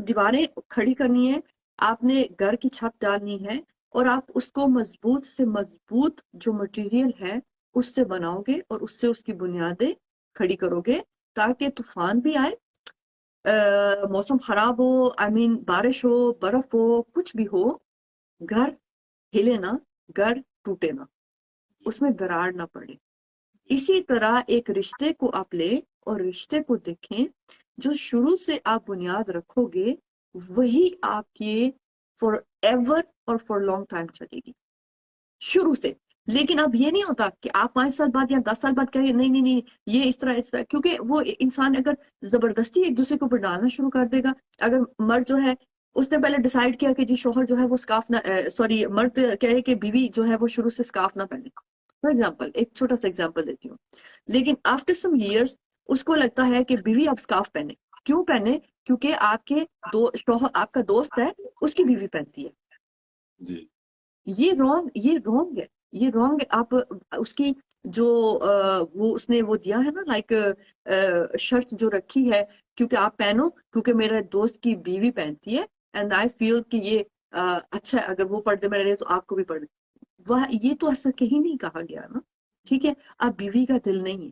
دیواریں کھڑی کرنی ہے، آپ نے گھر کی چھت ڈالنی ہے، اور آپ اس کو مضبوط سے مضبوط جو مٹیریل ہے اس سے بناؤ گے اور اس سے اس کی بنیادیں کھڑی کرو گے، تاکہ طوفان بھی آئے، موسم خراب ہو، بارش ہو، برف ہو، کچھ بھی ہو، گھر ہلے نہ، گھر ٹوٹے نہ، اس میں دراڑ نہ پڑے. اسی طرح ایک رشتے کو آپ لیں اور رشتے کو دیکھیں، جو شروع سے آپ بنیاد رکھو گے وہی آپ کی فار ایور اور فار لانگ ٹائم چلے گی شروع سے. لیکن اب یہ نہیں ہوتا کہ آپ 5 سال بعد یا 10 سال بعد کہیں نہیں نہیں نہیں یہ اس طرح، کیونکہ وہ انسان اگر زبردستی ایک دوسرے کے اوپر ڈالنا شروع کر دے گا، اگر مرد جو ہے उसने पहले डिसाइड किया कि जी शोहर जो है वो स्कार्फ ना, सॉरी मर्द कहे कि बीवी जो है वो शुरू से स्कार्फ ना पहने, फॉर एग्जाम्पल, एक छोटा सा एग्जाम्पल देती हूँ। लेकिन आफ्टर सम इयर्स उसको लगता है कि बीवी अब स्कार्फ पहने। क्यों पहने? क्योंकि आपके दो शोहर, आपका दोस्त है, उसकी बीवी पहनती है। जी ये रॉन्ग है, ये रॉन्ग है। आप उसकी जो वो उसने वो दिया है ना, लाइक शर्त जो रखी है, क्योंकि आप पहनो, क्योंकि मेरे दोस्त की बीवी पहनती है, एंड आई फील कि ये अच्छा है, अगर वो पर्दे में रहे तो आपको भी पर्दे, वह ये तो ऐसा कहीं नहीं कहा गया ना। ठीक है, आप बीवी का दिल नहीं है,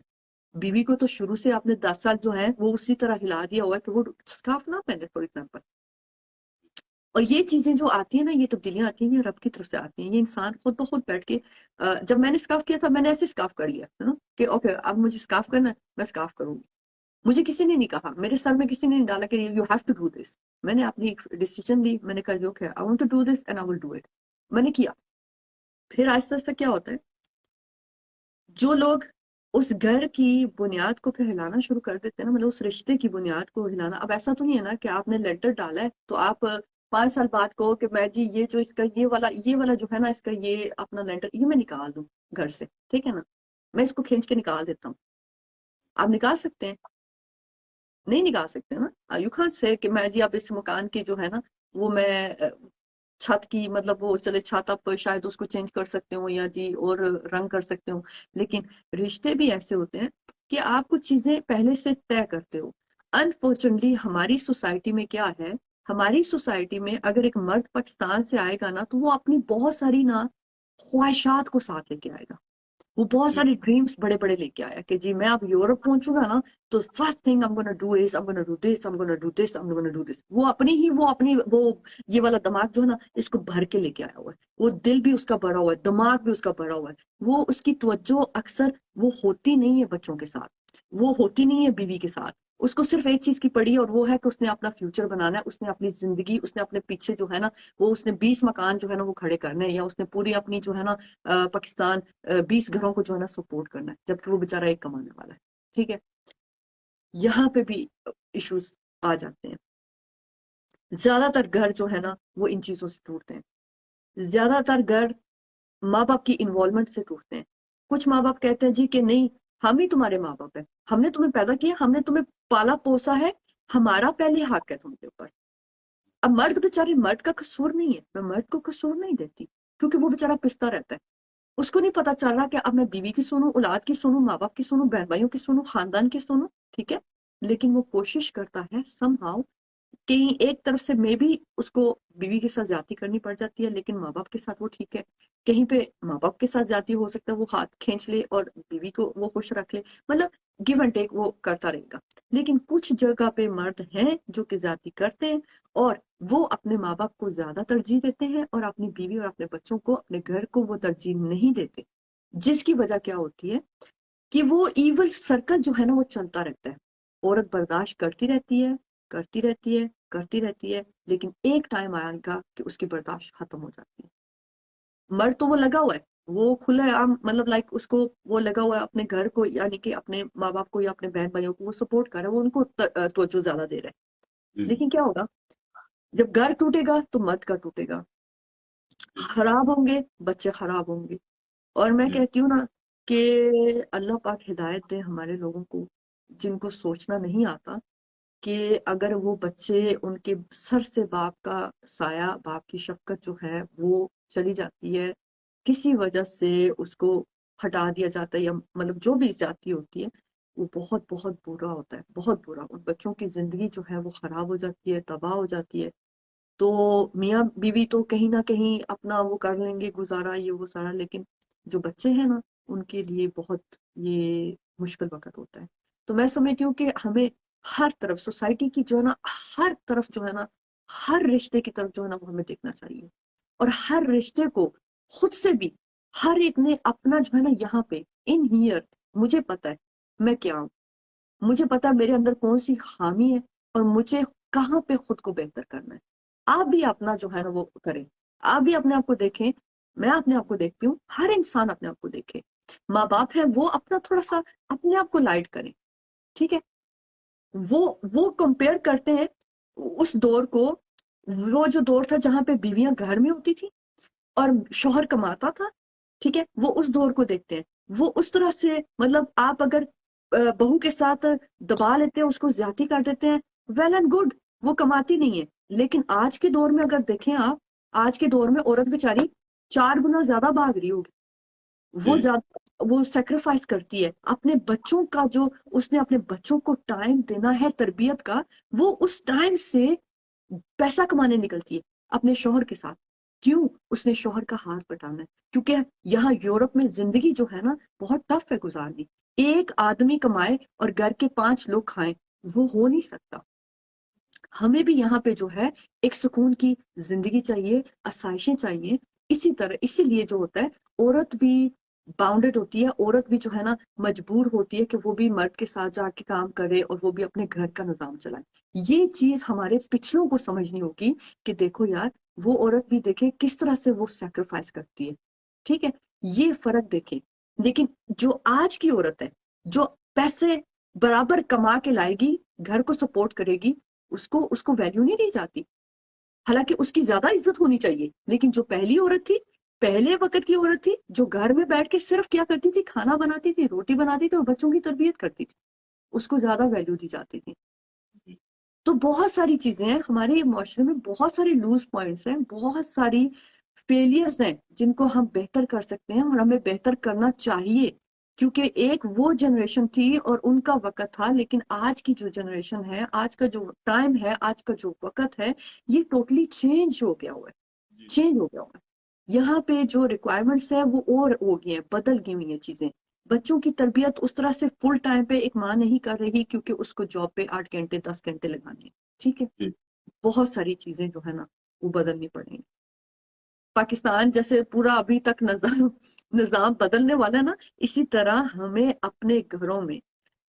बीवी को तो शुरू से आपने 10 साल जो है वो उसी तरह हिला दिया हुआ है कि वो स्कार्फ ना पहने, फॉर एग्जाम्पल। और ये चीजें जो आती है ना, ये तब्दीलियां आती हैं, ये रब की तरफ से आती हैं। ये इंसान खुद ब खुद बैठ के जब मैंने स्कार्फ किया था, मैंने ऐसे स्कार्फ कर लिया है ना, कि ओके अब मुझे स्कार्फ करना है, मैं स्कार्फ करूंगी। मुझे किसी ने नहीं कहा, मेरे सर में किसी ने नहीं डाला कि you have to do this. मैंने अपनी एक डिसीजन ली, मैंने कहा okay I want to do this and I will do it. मैंने किया। फिर आहिस्ता आहिस्ता क्या होता है, जो लोग उस घर की बुनियाद को फिर हिलाना शुरू कर देते हैं ना, मतलब उस रिश्ते की बुनियाद को हिलाना। अब ऐसा तो नहीं है ना कि आपने लेटर डाला है तो आप 5 साल बाद कहो कि मैं जी ये जो इसका ये वाला जो है ना, इसका ये अपना लेटर ये मैं निकाल दूं घर से, ठीक है ना, मैं इसको खींच के निकाल देता हूँ। आप निकाल सकते हैं? नहीं निकाल सकते ना, यू कांट से कि मैं जी अब इस मकान की जो है ना वो मैं छत की, मतलब वो चले छत आप शायद उसको चेंज कर सकते हो या जी और रंग कर सकते हो। लेकिन रिश्ते भी ऐसे होते हैं कि आप कुछ चीजें पहले से तय करते हो। अनफॉर्चुनेटली हमारी सोसाइटी में क्या है, हमारी सोसाइटी में अगर एक मर्द पाकिस्तान से आएगा ना, तो वो अपनी बहुत सारी ना ख्वाहिशात को साथ लेके आएगा। वो बहुत जी सारे ड्रीम्स बड़े बड़े लेके आया कि जी मैं अब यूरोप पहुंचूंगा ना, तो first thing I am gonna do is I am gonna do this, I am gonna do this, I am gonna do this. वो ये वाला दिमाग जो है ना, इसको भर के लेके आया हुआ है। वो दिल भी उसका भरा हुआ है, दिमाग भी उसका भरा हुआ है। वो उसकी तवज्जो अक्सर वो होती नहीं है बच्चों के साथ, वो होती नहीं है बीवी के साथ। उसको सिर्फ एक चीज की पड़ी है, और वो है कि उसने अपना फ्यूचर बनाना है, उसने अपनी जिंदगी, उसने अपने पीछे जो है ना, वो उसने 20 मकान जो है ना वो खड़े करने हैं, या उसने पूरी अपनी जो है ना पाकिस्तान 20 घरों को जो है ना सपोर्ट करना है, जबकि वो बेचारा एक कमाने वाला है। ठीक है, यहाँ पे भी इश्यूज आ जाते हैं। ज्यादातर घर जो है ना वो इन चीजों से टूटते हैं। ज्यादातर घर माँ बाप की इन्वॉल्वमेंट से टूटते हैं। कुछ माँ बाप कहते हैं जी कि नहीं, हम ही तुम्हारे माँ बाप है, हमने तुम्हें पैदा किया, हमने तुम्हें पाला पोसा है, हमारा पहले हक है तुम्हारे ऊपर। अब मर्द बेचारे, मर्द का कसूर नहीं है, मैं मर्द को कसूर नहीं देती, क्योंकि वो बेचारा पिसता रहता है। उसको नहीं पता चल रहा कि अब मैं बीवी की सुनूं, औलाद की सुनूं, माँ बाप की सुनूं, बहन भाइयों की सुनूं, खानदान की सुनूं। ठीक है, लेकिन वो कोशिश करता है समहाउ, कहीं एक तरफ से मे भी उसको बीवी के साथ ज्यादती करनी पड़ जाती है, लेकिन माँ बाप के साथ वो ठीक है। कहीं पे माँ बाप के साथ ज्यादती हो सकता है, वो हाथ खींच ले और बीवी को वो खुश रख ले, मतलब गिव एंड टेक वो करता रहेगा। लेकिन कुछ जगह पे मर्द हैं जो कि ज्यादती करते हैं, और वो अपने माँ बाप को ज्यादा तरजीह देते हैं, और अपनी बीवी और अपने बच्चों को, अपने घर को वो तरजीह नहीं देते। जिसकी वजह क्या होती है कि वो इवल सर्कल जो है ना वो चलता रहता है। औरत बर्दाश्त करती रहती है, करती रहती है, करती रहती है, लेकिन एक टाइम आएगा कि उसकी बर्दाश्त खत्म हो जाती है। मर्द तो वो लगा हुआ है, वो खुले आम, मतलब लाइक उसको वो लगा हुआ है अपने घर को, यानी कि अपने माँ बाप को या अपने बहन भाइयों को वो सपोर्ट कर रहा है, वो उनको तवज्जो ज्यादा दे रहा है। जी जी लेकिन क्या होगा, जब घर टूटेगा तो मर्द का टूटेगा, जी खराब होंगे बच्चे, खराब होंगे। और मैं जी कहती हूँ ना कि अल्लाह पाक हिदायत दे हमारे लोगों को, जिनको सोचना नहीं आता कि अगर वो बच्चे, उनके सर से बाप का साया, बाप की शफकत जो है वो चली जाती है, किसी वजह से उसको हटा दिया जाता है, या मतलब जो भी जाती होती है, वो बहुत बहुत बुरा होता है, बहुत बुरा। उन बच्चों की जिंदगी जो है वो खराब हो जाती है, तबाह हो जाती है। तो मियाँ बीवी तो कहीं ना कहीं अपना वो कर लेंगे गुजारा, ये वो सारा, लेकिन जो बच्चे हैं ना, उनके लिए बहुत ये मुश्किल वक्त होता है। तो मैं समझती हूँ कि हमें हर तरफ, सोसाइटी की जो है ना, हर तरफ जो है ना, हर रिश्ते की तरफ जो है ना वो हमें देखना चाहिए। और हर रिश्ते को खुद से भी, हर एक ने अपना जो है ना यहाँ पे, इन हियर, मुझे पता है मैं क्या हूँ, मुझे पता है मेरे अंदर कौन सी खामी है, और मुझे कहाँ पे खुद को बेहतर करना है। आप भी अपना जो है ना वो करें, आप भी अपने आप को देखें। मैं अपने आप को देखती हूँ, हर इंसान अपने आप को देखे। माँ बाप है वो अपना थोड़ा सा अपने आप को लाइट करें। ठीक है, वो कंपेयर करते हैं उस दौर को وہ جو دور تھا جہاں پہ بیویاں گھر میں ہوتی تھی اور شوہر کماتا تھا، ٹھیک ہے، وہ اس دور کو دیکھتے ہیں. وہ اس طرح سے مطلب آپ اگر بہو کے ساتھ دبا لیتے ہیں، اس کو زیادتی کر دیتے ہیں، ویل اینڈ گڈ، وہ کماتی نہیں ہے. لیکن آج کے دور میں اگر دیکھیں آپ، آج کے دور میں عورت بیچاری 4 گنا زیادہ بھاگ رہی ہوگی. وہ جی زیادہ وہ سیکریفائس کرتی ہے اپنے بچوں کا، جو اس نے اپنے بچوں کو ٹائم دینا ہے تربیت کا، وہ اس ٹائم سے پیسہ کمانے نکلتی ہے اپنے شوہر کے ساتھ. کیوں؟ اس نے شوہر کا ہاتھ بٹانا ہے. کیونکہ یہاں یورپ میں زندگی جو ہے نا بہت ٹف ہے گزارنی. ایک آدمی کمائے اور گھر کے 5 لوگ کھائیں، وہ ہو نہیں سکتا. ہمیں بھی یہاں پہ جو ہے ایک سکون کی زندگی چاہیے، آسائشیں چاہیے. اسی طرح اسی لیے جو ہوتا ہے عورت بھی باؤنڈیڈ ہوتی ہے، عورت بھی جو ہے نا مجبور ہوتی ہے کہ وہ بھی مرد کے ساتھ جا کے کام کرے اور وہ بھی اپنے گھر کا نظام چلائے. یہ چیز ہمارے پچھلوں کو سمجھنی ہوگی کہ دیکھو یار، وہ عورت بھی دیکھے کس طرح سے وہ سیکریفائس کرتی ہے. ٹھیک ہے، یہ فرق دیکھیں. لیکن جو آج کی عورت ہے، جو پیسے برابر کما کے لائے گی، گھر کو سپورٹ کرے گی، اس کو ویلیو نہیں دی جاتی. حالانکہ اس کی زیادہ عزت ہونی چاہیے. لیکن جو پہلی عورت تھی، پہلے وقت کی عورت تھی، جو گھر میں بیٹھ کے صرف کیا کرتی تھی، کھانا بناتی تھی، روٹی بناتی تھی اور بچوں کی تربیت کرتی تھی، اس کو زیادہ ویلیو دی جاتی تھی. جی تو بہت ساری چیزیں ہیں ہمارے معاشرے میں، بہت سارے لوز پوائنٹس ہیں، بہت ساری فیلئرز ہیں جن کو ہم بہتر کر سکتے ہیں اور ہمیں بہتر کرنا چاہیے. کیونکہ ایک وہ جنریشن تھی اور ان کا وقت تھا، لیکن آج کی جو جنریشن ہے، آج کا جو ٹائم ہے، آج کا جو وقت ہے، یہ ٹوٹلی چینج ہو گیا ہوا ہے. جی چینج ہو گیا ہوا ہے. یہاں پہ جو ریکوائرمنٹس ہے وہ اور ہو گئی ہیں، بدل گئی ہوئی ہیں چیزیں. بچوں کی تربیت اس طرح سے فل ٹائم پہ ایک ماں نہیں کر رہی، کیونکہ اس کو جاب پہ 8 گھنٹے 10 گھنٹے لگانے ہیں. ٹھیک ہے، جی بہت ساری چیزیں جو ہے نا وہ بدلنی پڑیں گی. پاکستان جیسے پورا ابھی تک نظام بدلنے والا ہے نا، اسی طرح ہمیں اپنے گھروں میں.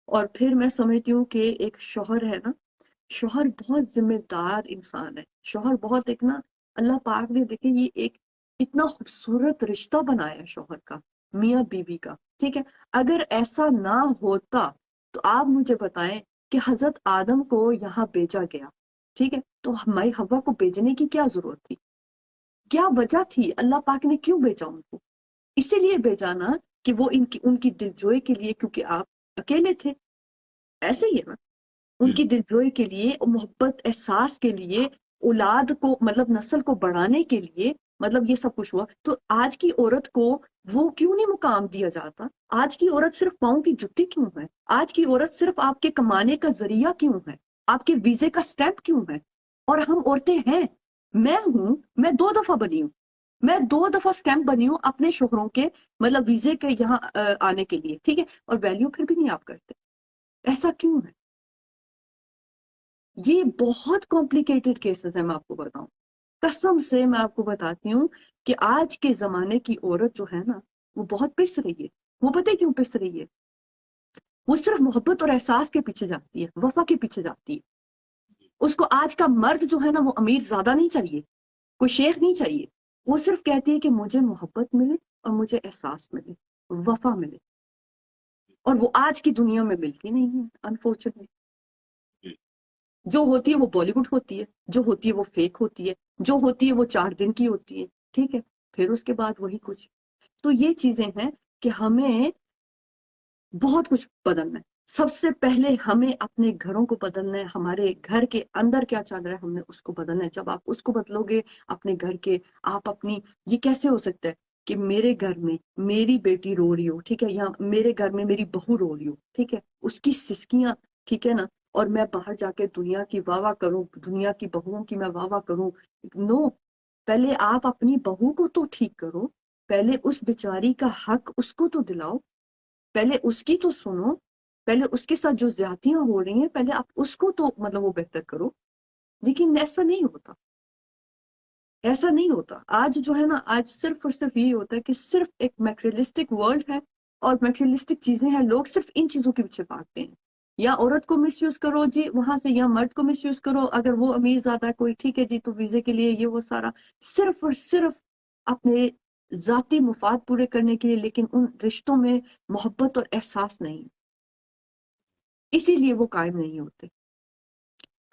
اور پھر میں سمجھتی ہوں کہ ایک شوہر ہے نا، شوہر بہت ذمہ دار انسان ہے. شوہر بہت ایک نا، اللہ پاک نے دیکھیں یہ ایک اتنا خوبصورت رشتہ بنایا ہے شوہر کا، میاں بیوی کا. ٹھیک ہے، اگر ایسا نہ ہوتا تو آپ مجھے بتائیں کہ حضرت آدم کو یہاں بھیجا گیا، ٹھیک ہے، تو ہماری حوا کو بھیجنے کی کیا ضرورت تھی؟ کیا وجہ تھی؟ اللہ پاک نے کیوں بھیجا ان کو؟ اسی لیے بھیجا نا کہ وہ ان کی دلجوئی کے لیے، کیونکہ آپ اکیلے تھے. ایسے ہی ہے نا، ان جی کی دلجوئی کے لیے، محبت احساس کے لیے، اولاد کو مطلب نسل کو بڑھانے کے لیے، مطلب یہ سب کچھ ہوا. تو آج کی عورت کو وہ کیوں نہیں مقام دیا جاتا؟ آج کی عورت صرف پاؤں کی جُتی کیوں ہے؟ آج کی عورت صرف آپ کے کمانے کا ذریعہ کیوں ہے؟ آپ کے ویزے کا سٹیمپ کیوں ہے؟ اور ہم عورتیں ہیں، میں ہوں، میں 2 دفعہ بنی ہوں. میں 2 دفعہ سٹیمپ بنی ہوں اپنے شوہروں کے مطلب ویزے کے یہاں آنے کے لیے. ٹھیک ہے، اور ویلیو پھر بھی نہیں آپ کرتے. ایسا کیوں ہے؟ یہ بہت کمپلیکیٹڈ کیسز ہیں، میں آپ کو بتاؤں. قسم سے میں آپ کو بتاتی ہوں کہ آج کے زمانے کی عورت جو ہے نا وہ بہت پس رہی ہے. وہ پتہ ہے کیوں پس رہی ہے؟ وہ صرف محبت اور احساس کے پیچھے جاتی ہے، وفا کے پیچھے جاتی ہے. اس کو آج کا مرد جو ہے نا وہ امیر زیادہ نہیں چاہیے، کوئی شیخ نہیں چاہیے. وہ صرف کہتی ہے کہ مجھے محبت ملے اور مجھے احساس ملے، وفا ملے. اور وہ آج کی دنیا میں ملتی نہیں ہے انفارچونیٹلی. جی جو ہوتی ہے وہ بالی ووڈ ہوتی ہے، جو ہوتی ہے وہ فیک ہوتی ہے، جو ہوتی ہے وہ 4 دن کی ہوتی ہے. ٹھیک ہے، پھر اس کے بعد وہی کچھ. تو یہ چیزیں ہیں کہ ہمیں بہت کچھ بدلنا ہے. سب سے پہلے ہمیں اپنے گھروں کو بدلنا ہے. ہمارے گھر کے اندر کیا چل رہا ہے ہم نے اس کو بدلنا ہے. جب آپ اس کو بدلو گے اپنے گھر کے، آپ اپنی، یہ کیسے ہو سکتا ہے کہ میرے گھر میں میری بیٹی رو رہی ہو، ٹھیک ہے، یا میرے گھر میں میری بہو رو رہی ہو، ٹھیک ہے، اس کی سسکیاں، ٹھیک ہے نا، اور میں باہر جا کے دنیا کی واہ واہ کروں، دنیا کی بہوؤں کی میں واہ واہ کروں؟ نو. پہلے آپ اپنی بہو کو تو ٹھیک کرو، پہلے اس بیچاری کا حق اس کو تو دلاؤ، پہلے اس کی تو سنو، پہلے اس کے ساتھ جو زیادتیاں ہو رہی ہیں پہلے آپ اس کو تو مطلب وہ بہتر کرو. لیکن ایسا نہیں ہوتا، ایسا نہیں ہوتا. آج جو ہے نا، آج صرف اور صرف یہ ہوتا ہے کہ صرف ایک میٹریلسٹک ورلڈ ہے اور میٹریلسٹک چیزیں ہیں. لوگ صرف ان چیزوں کے پیچھے بھاگتے ہیں. یا عورت کو مس یوز کرو جی وہاں سے، یا مرد کو مس یوز کرو اگر وہ امیر زیادہ ہے کوئی، ٹھیک ہے جی، تو ویزے کے لیے یہ وہ سارا، صرف اور صرف اپنے ذاتی مفاد پورے کرنے کے لیے. لیکن ان رشتوں میں محبت اور احساس نہیں، اسی لیے وہ قائم نہیں ہوتے.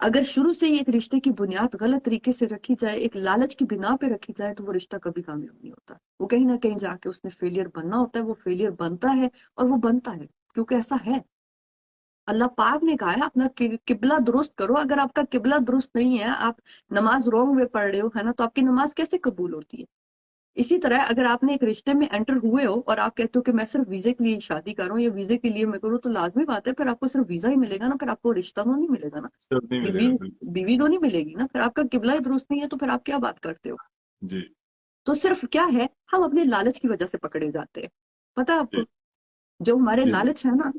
अगर शुरू से ही एक रिश्ते की बुनियाद गलत तरीके से रखी जाए, एक लालच की बिना पे रखी जाए, तो वो रिश्ता कभी कामयाब नहीं होता। वो कहीं ना कहीं जाके उसने फेलियर बनना होता है, वो फेलियर बनता है, और वो बनता है क्योंकि ऐसा है। अल्लाह पाक ने कहा है अपना किबला दुरुस्त करो। अगर आपका किबला दुरुस्त नहीं है, आप नमाज रॉन्ग वे पढ़ रहे हो, है ना, तो आपकी नमाज कैसे कबूल होती है? इसी तरह अगर आपने एक रिश्ते में एंटर हुए हो और आप कहते हो कि मैं सिर्फ वीजे के लिए शादी कर रहा हूँ या वीजे के लिए मैं करूँ, तो लाजमी बात है फिर आपको सिर्फ वीजा ही मिलेगा ना, फिर आपको रिश्ता तो नहीं मिलेगा ना, सब नहीं बीवी मिलेगा, बिल्कुल। बीवी तो नहीं मिलेगी ना। फिर आपका किबला ही दुरुस्त नहीं है, तो फिर आप क्या बात करते हो? जी। तो सिर्फ क्या है, हम अपने लालच की वजह से पकड़े जाते हैं। पता है जी। आपको, जो हमारे जी। लालच है ना,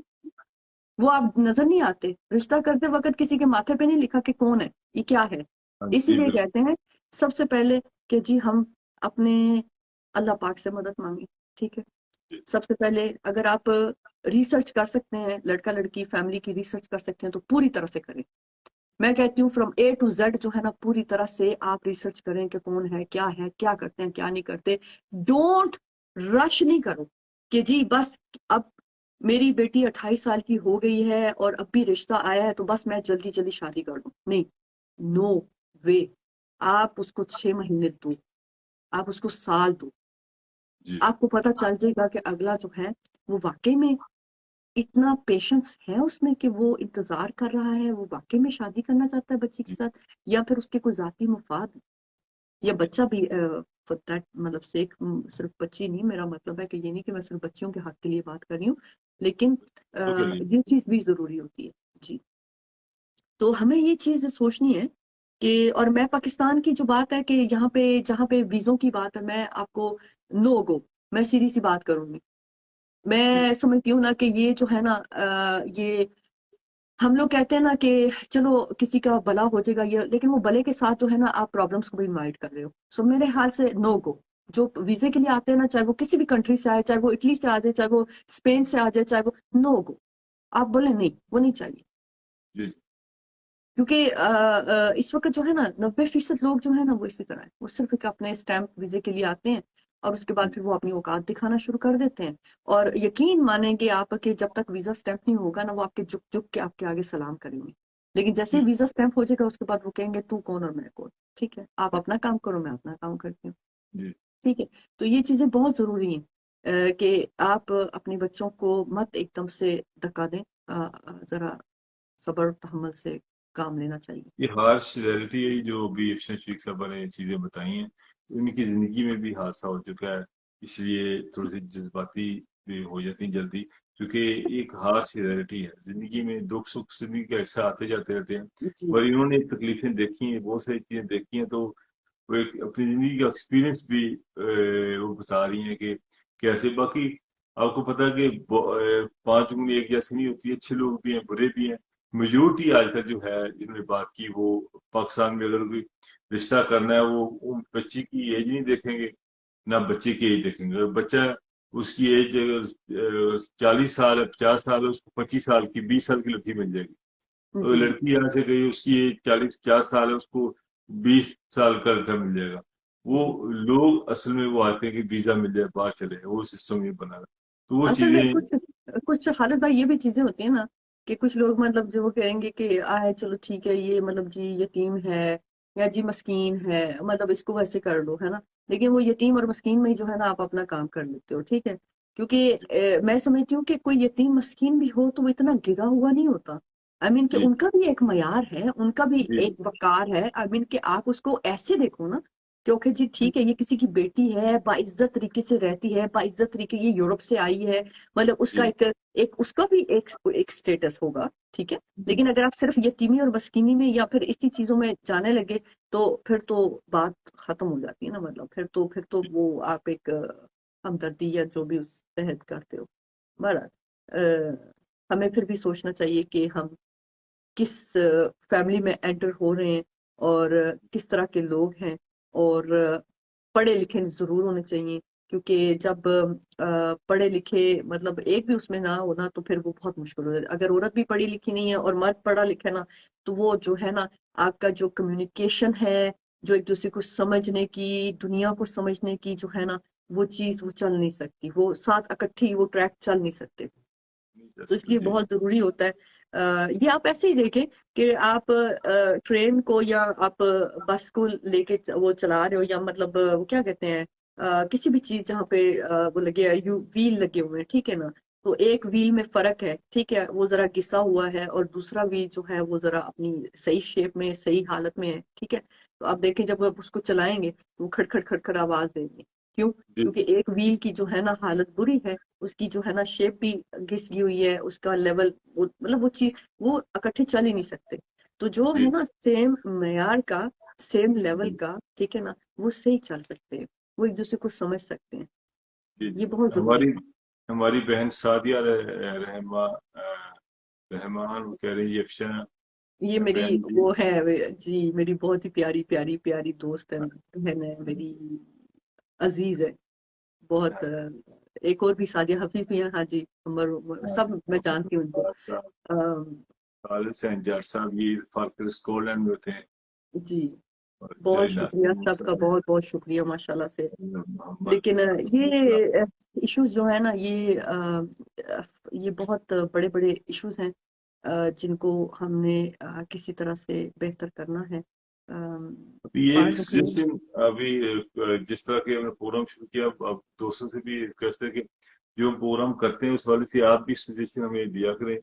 वो आप नजर नहीं आते। रिश्ता करते वक्त किसी के माथे पे नहीं लिखा कि कौन है, ये क्या है। हाँ जी, इसीलिए बिल्कुल। कहते हैं सबसे पहले कि जी हम अपने अल्लाह पाक से मदद मांगे, ठीक है। जी। सबसे पहले अगर आप रिसर्च कर सकते हैं, लड़का लड़की फैमिली की रिसर्च कर सकते हैं, तो पूरी तरह से करें। मैं कहती हूँ फ्रॉम ए टू जेड जो है ना, पूरी तरह से आप रिसर्च करें कि कौन है, क्या करते हैं, क्या नहीं करते। डोंट रश नहीं करो कि जी बस अब मेरी बेटी 28 साल की हो गई है और अब भी रिश्ता आया है तो बस मैं जल्दी जल्दी शादी कर दूं। नहीं, नो वे। आप उसको 6 महीने दो, आप उसको साल दो। जी। आपको पता चल जाएगा कि अगला जो है वो वाकई में इतना पेशेंस है उसमें कि वो इंतजार कर रहा है, वो वाकई में शादी करना चाहता है बच्ची के जी। साथ, या फिर उसके कोई जाती मुफाद है। या जी। बच्चा भी for that, मतलब से सिर्फ बच्ची नहीं, मेरा मतलब है कि ये नहीं कि मैं सिर्फ बच्चियों के हक के लिए बात कर रही हूँ, लेकिन तो के लिए। ये चीज भी जरूरी होती है। जी। तो हमें ये चीज सोचनी है कि, और मैं पाकिस्तान की जो बात है कि यहाँ पे जहाँ पे वीजों की बात है, मैं आपको नो गो, मैं सीधी सी बात करूंगी। जी। मैं समझती हूँ ना कि ये जो है ना, ये हम लोग कहते हैं ना कि चलो किसी का भला हो जाएगा ये, लेकिन वो भले के साथ जो है ना आप प्रॉब्लम्स को भी इनवाइट कर रहे हो। सो मेरे हाल से नो गो। जो वीजे के लिए आते हैं ना, चाहे वो किसी भी कंट्री से आए, चाहे वो इटली से आ जाए, चाहे वो स्पेन से आ जाए, चाहे वो, नो गो। आप बोले नहीं, वो नहीं चाहिए। जी। क्योंकि इस वक्त जो है ना 90% लोग जो है ना वो इसी तरह है, वो सिर्फ एक अपने स्टैंप वीजे के लिए आते हैं और उसके बाद जी। फिर वो अपनी औकात दिखाना शुरू कर देते हैं। और यकीन मानेंगे आप कि जब तक वीजा स्टैंप नहीं होगा ना, वो आपके झुक झुक के आपके आगे सलाम करेंगे। लेकिन जैसे ही जी। वीजा स्टैंप हो जाएगा, उसके बाद वो कहेंगे तू कौन और मैं कौन। ठीक है, आप अपना काम करो, मैं अपना काम करती हूँ। जी। ठीक है। तो ये चीजें बहुत जरूरी हैं, कि आप अपने बच्चों को मत एकदम से धक्का दें। जरा सब्र तहम्मुल से काम लेना चाहिए। ये हार्श रियलिटी है जो अभी अफशन शेख साहबा ने चीजें बताई हैं, उनकी जिंदगी में भी हादसा हो चुका है, इसलिए थोड़ी सी जज्बाती भी हो जाती हैं जल्दी, क्योंकि एक हार्श रियलिटी है जिंदगी में, दुख सुख जिंदगी के ऐसे आते जाते रहते हैं। जी। पर इन्होंने तकलीफें देखी हैं, बहुत सारी चीजें देखी हैं, तो वो एक अपनी जिंदगी का एक्सपीरियंस भी वो बता रही हैं कि कैसे। बाकी आपको पता है कि 5 उंगली एक जैसी नहीं होती है, अच्छे लोग भी हैं, बुरे भी हैं। मेजोरिटी आजकल जो है जिन्होंने बात की, वो पाकिस्तान में अगर कोई रिश्ता करना है, वो बच्ची की एज नहीं देखेंगे, ना बच्चे की एज देखेंगे। अगर बच्चा, उसकी एज अगर 40 साल है, 50 साल है, उसको 25 साल की, 20 साल की लड़की मिल जाएगी। अगर जी। लड़की यहाँ से गई, उसकी एज 40 50 साल है, उसको 20 साल का लड़का मिल जाएगा। वो जी। लोग असल में वो आते हैं कि वीजा मिल जाए बाहर चले जाए, वो सिस्टम ये बना है, तो वो असल में चीजें। कुछ कुछ खालिद भाई ये भी चीजें होती है ना, कि कुछ लोग मतलब जो वो कहेंगे कि आए चलो ठीक है, ये मतलब जी यतीम है या जी मस्कीन है, मतलब इसको वैसे कर दो, है ना। लेकिन वो यतीम और मस्कीन में ही जो है ना आप अपना काम कर लेते हो, ठीक है। क्योंकि मैं समझती हूँ कि कोई यतीम मस्कीन भी हो तो वो इतना गिरा हुआ नहीं होता। आई मीन कि जी। उनका भी एक मयार है, उनका भी जी। एक वकार है। आई मीन कि आप उसको ऐसे देखो ना, क्योंकि जी ठीक है ये किसी की बेटी है, बाइज्जत तरीके से रहती है, बाइज्जत तरीके, ये यूरोप से आई है, मतलब उसका जी। एक एक उसका भी एक स्टेटस होगा, ठीक है। जी। लेकिन अगर आप सिर्फ यतीमी और मस्कीनी में या फिर इसी चीजों में जाने लगे, तो फिर तो बात खत्म हो जाती है ना। मतलब फिर तो जी। वो आप एक हमदर्दी या जो भी उस तहत करते हो। बहरहाल हमें फिर भी सोचना चाहिए कि हम किस फैमिली में एंटर हो रहे हैं, और किस तरह के लोग हैं, और पढ़े लिखे जरूर होने चाहिए। क्योंकि जब पढ़े लिखे मतलब एक भी उसमें ना होना, तो फिर वो बहुत मुश्किल हो जाता है। अगर औरत भी पढ़ी लिखी नहीं है और मर्द पढ़ा लिखा है ना, तो वो जो है ना, आपका जो कम्युनिकेशन है, जो एक दूसरे को समझने की, दुनिया को समझने की जो है ना, वो चीज वो चल नहीं सकती, वो साथ इकट्ठी वो ट्रैक चल नहीं सकते। नहीं कर तो सकते। इसलिए जी। बहुत जरूरी होता है ये आप ऐसे ही देखें कि आप ट्रेन को या आप बस को लेके वो चला रहे हो, या मतलब वो क्या कहते हैं, किसी भी चीज जहाँ पे वो लगे यू व्हील लगे हुए हैं, ठीक है ना। तो एक व्हील में फर्क है, ठीक है, वो जरा घिसा हुआ है, और दूसरा व्हील जो है वो जरा अपनी सही शेप में सही हालत में है, ठीक है। तो आप देखें जब आप उसको चलाएंगे तो वो खड़खड़ खड़खड़ आवाज देंगे। क्यों? जी क्योंकि एक व्हील की जो है ना हालत बुरी है, उसकी जो है ना शेप भी घिस गई हुई है, उसका लेवल, मतलब वो चीज, वो इकट्ठे चल ही नहीं सकते। तो जो है जी ना सेम मैयार का, सेम लेवल जी का, ठीक है ना, वो सही चल सकते हैं, वो एक दूसरे को समझ सकते हैं। जी ये जी। बहुत जरूरी हमारी है। हमारी बहन सादिया रहमान, वो कह रही है अफशा ये मेरी बहन जी। वो है जी, मेरी बहुत ही प्यारी प्यारी प्यारी दोस्त है, बहन है मेरी, अजीज है बहुत। एक और भी सादिया हफीज भी है, हाँ जी, सब मैं जानती हूँ उनको। अ, खालिद सैन जाट साहब ये फाकर स्कॉटलैंड में होते हैं। जी, और बहुत जय शुक्रिया नासिर सबका, साहब, बहुत बहुत शुक्रिया माशाल्लाह से। मोहम्मद लेकिन साहब। ये इश्यूज जो है ना, ये बहुत बड़े बड़े इश्यूज हैं, जिनको हमने किसी तरह से बेहतर करना है। अभी ये पार्ट में। सजेशन, अभी जिस तरह के हमने फोरम शुरू किया, अब दोस्तों से भी रिक्वेस्ट है कि जो हम फोरम करते हैं उस वाले से आप भी सजेशन हमें दिया करें।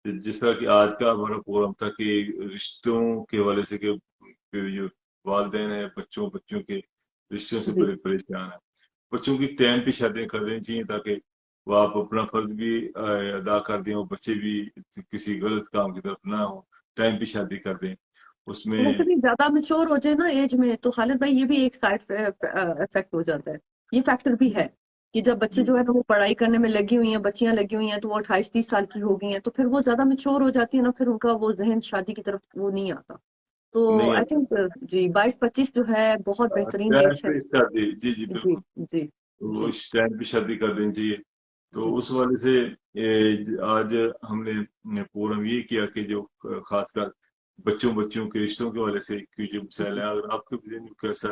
जिस तरह की आज का हमारा फोरम था कि रिश्तों के हवाले से, कि जो वालिदैन है बच्चों बच्चों के रिश्तों से जी बड़े परेशान है। बच्चों की टाइम पे शादियां कर देनी चाहिए, ताकि वो आप अपना फर्ज भी अदा कर दें, और बच्चे भी किसी गलत काम की तरफ ना हो, टाइम पे शादी कर दें वैसे उसमें। भी ज्यादा मेच्योर हो जाए ना एज में, तो खालिद भाई ये भी एक साइड इफेक्ट हो जाता है। ये फैक्टर भी है कि जब बच्चे जी जो है ना वो पढ़ाई करने में लगी हुई हैं, बच्चियां लगी हुई हैं, तो वो 28-30 साल की हो गई हैं, तो फिर वो ज्यादा मेच्योर हो जाती है ना, फिर उनका वो जहन शादी की तरफ वो नहीं आता। तो नहीं आई आता। थिंक जी 22-25 जो है बहुत बेहतरीन टाइम एज है। पे शादी, जी जी जी बिल्कुल। जी तो जी उस टाइम पे शादी कर देनी चाहिए। तो जी उस वाले से आज हमने फोरम ये किया कि जो खासकर बच्चों बच्चों के रिश्तों के वाले से, कि जो मिसाल जी है, अगर आपके भी में कैसा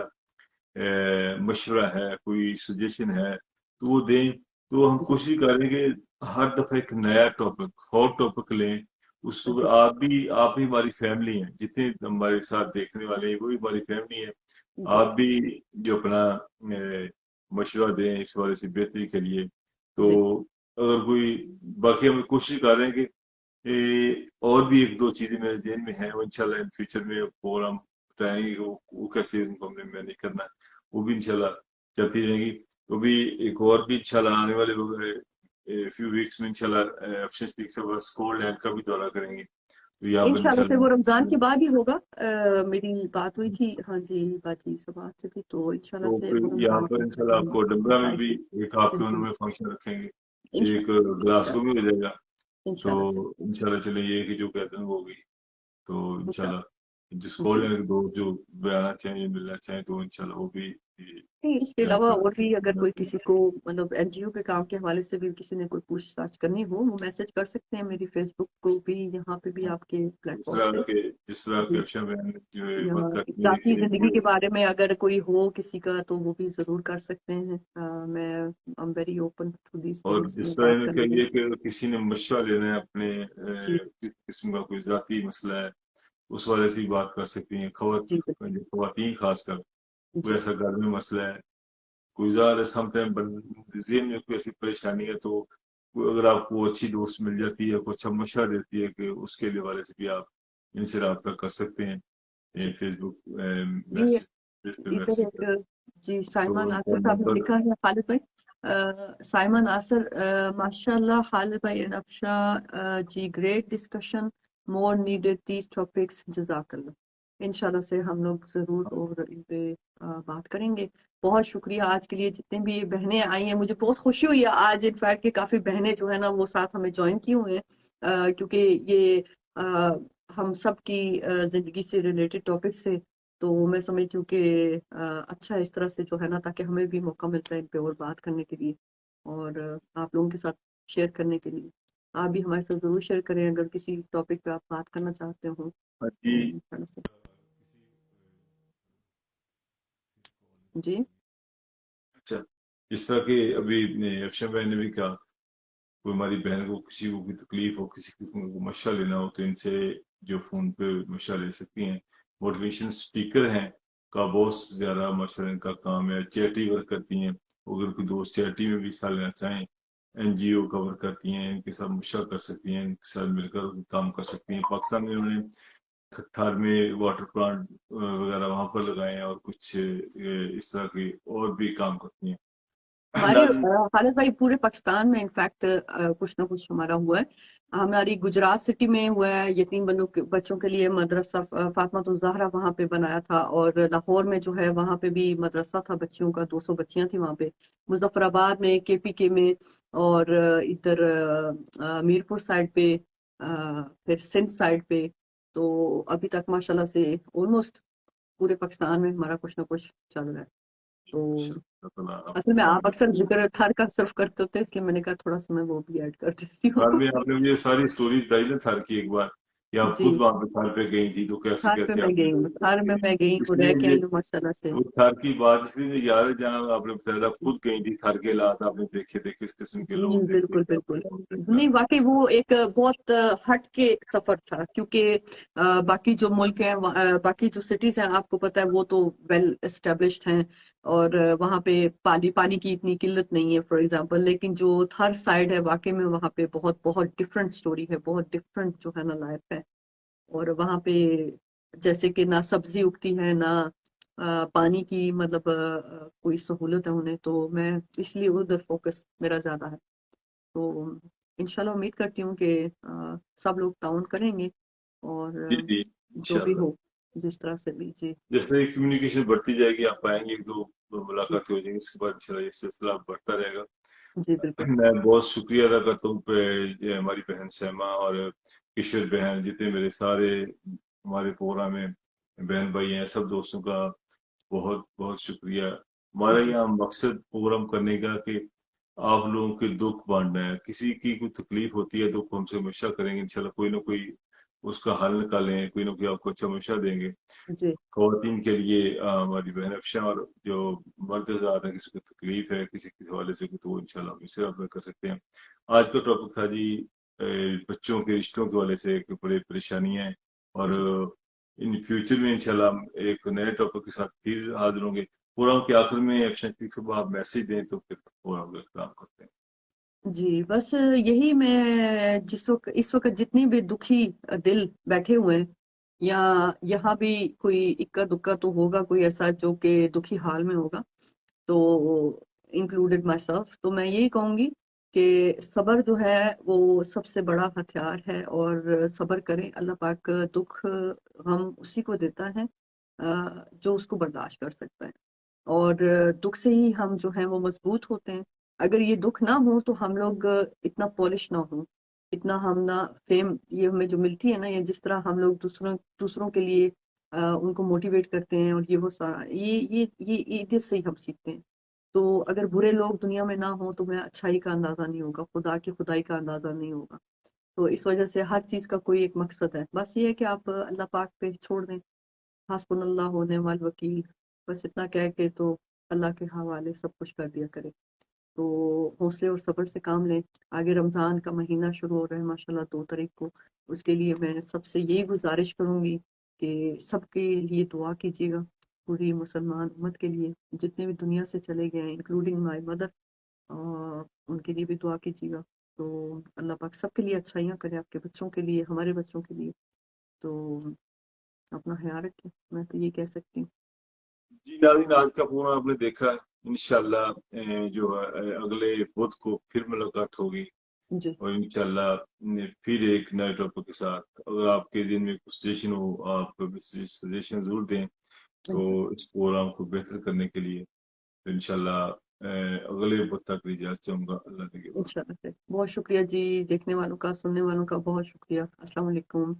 मशवरा है, कोई सजेशन है, तो वो दें। तो हम जी कोशिश करेंगे हर दफा एक नया टॉपिक, हॉट टॉपिक लें। उसको जी आप भी हमारी फैमिली हैं, जितने हमारे साथ देखने वाले हैं वो भी हमारी फैमिली है। जी आप भी जो अपना मशवरा दें इस वाले से बेहतरी के लिए। तो जी अगर कोई, बाकी हम कोशिश कर रहे हैं कि और भी एक दो चीजें मेरे जेहन में है, वो इंशाल्लाह इन फ्यूचर में प्रोग्राम बताएंगे कि वो कैसे उनको हमने मैनेज करना है। वो भी इंशाल्लाह चलती रहेंगी। तो भी एक और भी इंशाल्लाह आने वाले फ्यू वीक्स में इंशाल्लाह अफशन स्पीक से स्कॉटलैंड का भी दौरा करेंगे। तो यहाँ पर इंशाल्लाह से वो रमजान के इंशाल्लाह, बाद ही होगा। मेरी बात हुई थी, हाँ जी, बाजी सबात से भी, तो इंशाल्लाह तो से फिर वो यहाँ रमजान पर के इंशाल्लाह आपको डबरा में भी एक आपके जी उनमें फंक्शन रखेंगे। एक इंशाल्लाह ग्लासगो इंशाल्लाह में हो जाएगा। तो इंशाल्लाह से इंशाल्लाह चले, ये कि जो कहते हैं वो होगी। तो इंशाल्लाह इंशाल्लाह जिसको जी। लेने के दोस्त जो बयाना चाहें मिलना चाहें, तो इंशाल्लाह वो भी नहीं, इसके यहाँ अलावा पर और भी अगर कोई किसी को, मतलब एनजीओ के काम के हवाले से भी किसी ने कोई पूछताछ करनी हो, वो मैसेज कर सकते हैं मेरी फेसबुक को भी, यहाँ पे भी, आपके प्लेटफॉर्म से। जिस तरह के जी, अफशा बहन जो है या वर्क करती है जाती कि जिंदगी के बारे में अगर कोई हो किसी का, तो वो भी जरूर कर सकते हैं। मैं I am very open to these और थिंग्स, जिस तरह बात इन्हें करने के कहिए लिए। कि किसी ने मशवरा लेना है अपने जी किस किस्म का कोई जाती मसला है, उस वाले से ही बात कर सकती हैं। जी बिल्कुल जो खवातीन खासकर, कोई जी ऐसा घर में मसला है, कोई ज़्यादा समटाइम जेहन में कोई ऐसी परेशानी है, तो अगर आपको अच्छी दोस्त मिल जाती है, कोई अच्छा मशवरा देती है, कि उसके लिए वाले से भी आप इनसे रब्ता कर सकते हैं। जी। फेसबुक ये मैसेज पे इधर मैसेज कर। एक जी तो साइमा नासिर उनका साहब ने नंबर, लिखा है, खालिद भाई, साइमा नासिर, माशाल्लाह खालिद भाई and Afsha, ji great discussion, more needed these topics, जजाकल्लाह। इंशाल्लाह से हम लोग जरूर और इन पे बात करेंगे। बहुत शुक्रिया आज के लिए, जितने भी बहनें आई हैं, मुझे बहुत खुशी हुई है आज इनफैक्ट कि काफी बहनें जो है ना वो साथ हमें ज्वाइन की हुई हैं, क्योंकि ये अ, हम सब की जिंदगी से रिलेटेड टॉपिक्स से। तो मैं समझती हूँ कि अच्छा है इस तरह से जो है ना, ताकि हमें भी मौका मिलता है इन पे और बात करने के लिए, और आप लोगों के साथ शेयर करने के लिए। आप भी हमारे साथ जरूर शेयर करें अगर किसी टॉपिक पे आप बात करना चाहते हो, जी। तो इस तरह से। जी अच्छा, जिस तरह के अभी अफशा भाई ने भी कहा, कोई हमारी बहन को किसी को कोई तकलीफ हो, किसी किस्म को मशवरा लेना हो, तो इनसे जो फोन पे मशवरा ले सकती हैं। मोटिवेशन स्पीकर हैं का बहुत ज्यादा मशवरा इनका काम है। चैरिटी वर्क करती हैं, अगर कोई दोस्त चैरिटी में भी हिस्सा लेना चाहें, एनजीओ का वर्क करती हैं, इनके साथ मशवरा कर सकती हैं, इनके साथ मिलकर काम कर सकती हैं। पाकिस्तान में उन्होंने थार में वाटर प्लांट वगैरह वहां पर लगाए हैं, और कुछ इस तरह की और भी काम करती हैं। हमारे नाज़रीन, खालिद भाई पूरे पाकिस्तान में इनफैक्ट कुछ ना कुछ हमारा हुआ है। हमारी गुजरात सिटी में हुआ है, यतीम बच्चों के लिए मदरसा फातिमा तो ज़हरा वहाँ पे बनाया था। और लाहौर में जो है वहाँ पे भी मदरसा था बच्चियों का, 200 बच्चियां थी वहाँ पे। मुजफ्फराबाद में, केपीके में, और इधर मीरपुर साइड पे, फिर सिंध साइड पे। तो अभी तक माशाल्लाह से ऑलमोस्ट पूरे पाकिस्तान में हमारा कुछ ना कुछ चल रहा है। तो असल में आप अक्सर जिक्र थार का सिर्फ करते होते हैं, इसलिए मैंने कहा थोड़ा सा मैं वो भी ऐड कर देती थार हूँ। में आपने मुझे सारी स्टोरी बताई ना थार की एक बार, कि आप खुद जी, वहां पे थार पे गई थी, तो कैसे थार पे कैसे मैं आपने गई हूँ, थार में मैं गई हूँ, इसलिए रह के मुझे आई हूँ माशाल्लाह से। वो थार की बात इसलिए मुझे याद है, जहाँ आपने बताया था आप खुद गई थी, थार के हालात आपने देखे थे, किस किस्म के जी लोग देखे, बिल्कुल क्या बिल्कुल। प्रोग्राम देखा। नहीं वाकई वो एक बहुत हट के सफर था, क्योंकि बाकी जो मुल्क है, बाकी जो सिटीज हैं आपको पता है वो तो वेल एस्टेब्लिश्ड हैं। और वहाँ पे पानी पानी की इतनी किल्लत नहीं है फॉर एग्जांपल। लेकिन जो थर साइड है वाकई में वहाँ पे बहुत बहुत डिफरेंट स्टोरी है, बहुत डिफरेंट जो है ना लाइफ है। और वहाँ पे जैसे कि ना सब्जी उगती है, ना पानी की मतलब कोई सहूलत है उन्हें। तो मैं इसलिए उधर फोकस मेरा ज्यादा है। तो इंशाल्लाह उम्मीद करती हूँ कि सब लोग ताउन करेंगे, और जी जी, जो भी इंशाल्लाह। हो जिस तरह से भी। जी जैसे कम्युनिकेशन बढ़ती जाएगी, आप पाएंगे एक दो जी मुलाकातें हो जाएंगी, उसके बाद इंशाल्लाह ये सिलसिला बढ़ता रहेगा। जी बिल्कुल। मैं बहुत शुक्रिया अदा करता हूँ ये हमारी बहन सैमा और किशोर बहन, जितने मेरे सारे हमारे प्रोग्राम में बहन भाई हैं, सब दोस्तों का बहुत बहुत शुक्रिया। हमारा जी यहाँ मकसद प्रोग्राम करने का कि आप लोगों के दुख बांटना है। किसी की कोई तकलीफ होती है तो हमसे हमेशा करेंगे, इंशाल्लाह कोई ना कोई उसका हल निकालें, कोई ना कोई आपको अच्छा मशवरा देंगे। जी खवातीन के लिए हमारी बहन अफशा, और जो मर्द हज़ार हैं, किसी को तकलीफ है किसी के हवाले से, तो वो इंशाल्लाह हम इससे रब्ता कर सकते हैं। आज का टॉपिक था जी बच्चों के रिश्तों के हवाले से, कि बड़ी परेशानियां हैं, और जी इन फ्यूचर में इंशाल्लाह हम एक नए टॉपिक के साथ फिर हाजिर होंगे। प्रोग्राम के आखिर में अफशा को आप मैसेज दें तो फिर प्रोग्राम का इख्तिताम करते हैं। जी बस यही मैं जिस वक्त इस वक्त जितनी भी दुखी दिल बैठे हुए हैं, या यहाँ भी कोई इक्का दुक्का तो होगा कोई ऐसा जो कि दुखी हाल में होगा, तो इंक्लूडेड माई सेल्फ। तो मैं यही कहूंगी कि सब्र जो है वो सबसे बड़ा हथियार है, और सब्र करें। अल्लाह पाक दुख हम उसी को देता है जो उसको बर्दाश्त कर सकता है। और दुख से ही हम जो है वो मजबूत होते हैं। अगर ये दुख ना हो तो हम लोग इतना पॉलिश ना हो, इतना हम ना फेम ये हमें जो मिलती है ना, या जिस तरह हम लोग दूसरों दूसरों के लिए उनको मोटिवेट करते हैं, और ये वो सारा ये इधर से ही हम सीखते हैं। तो अगर बुरे लोग दुनिया में ना हो तो हमें अच्छाई का अंदाजा नहीं होगा, खुदा की खुदाई का अंदाजा नहीं होगा। तो इस वजह से हर चीज का कोई एक मकसद है। बस ये है कि आप अल्लाह पाक पे छोड़ दें, हस्बुनल्लाह व निअमल वकील। बस इतना कह के तो अल्लाह के हवाले सब कुछ कर दिया करें। तो हौसले और सब्र से काम लें। आगे रमजान का महीना शुरू हो रहा है माशाल्लाह 2 तारीख को। उसके लिए मैं सबसे यही गुजारिश करूंगी कि सबके लिए दुआ कीजिएगा, पूरी मुसलमान उम्मत के लिए, जितने भी दुनिया से चले गए हैं इंक्लूडिंग माय मदर, उनके लिए भी दुआ कीजिएगा। तो अल्लाह पाक सबके लिए अच्छाइयाँ करे, आपके बच्चों के लिए, हमारे बच्चों के लिए। तो अपना ख्याल रखें, मैं तो ये कह सकती हूँ। जी नाज़रीन, आज का प्रोग्राम आपने देखा। इंशाल्लाह जो है अगले बुध को फिर मुलाकात होगी, जी और इंशाल्लाह फिर एक नए टॉपिक के साथ। अगर आपके दिन में कुछ सजेशन हो, आप सजेशन जरूर दें, तो जी इस प्रोग्राम को बेहतर करने के लिए। तो इंशाल्लाह अगले बुध तक इजाजत चाहूंगा। अल्लाह के बाद। इंशाल्लाह। बहुत शुक्रिया जी, देखने वालों का, सुनने वालों का बहुत शुक्रिया। अस्सलाम वालेकुम।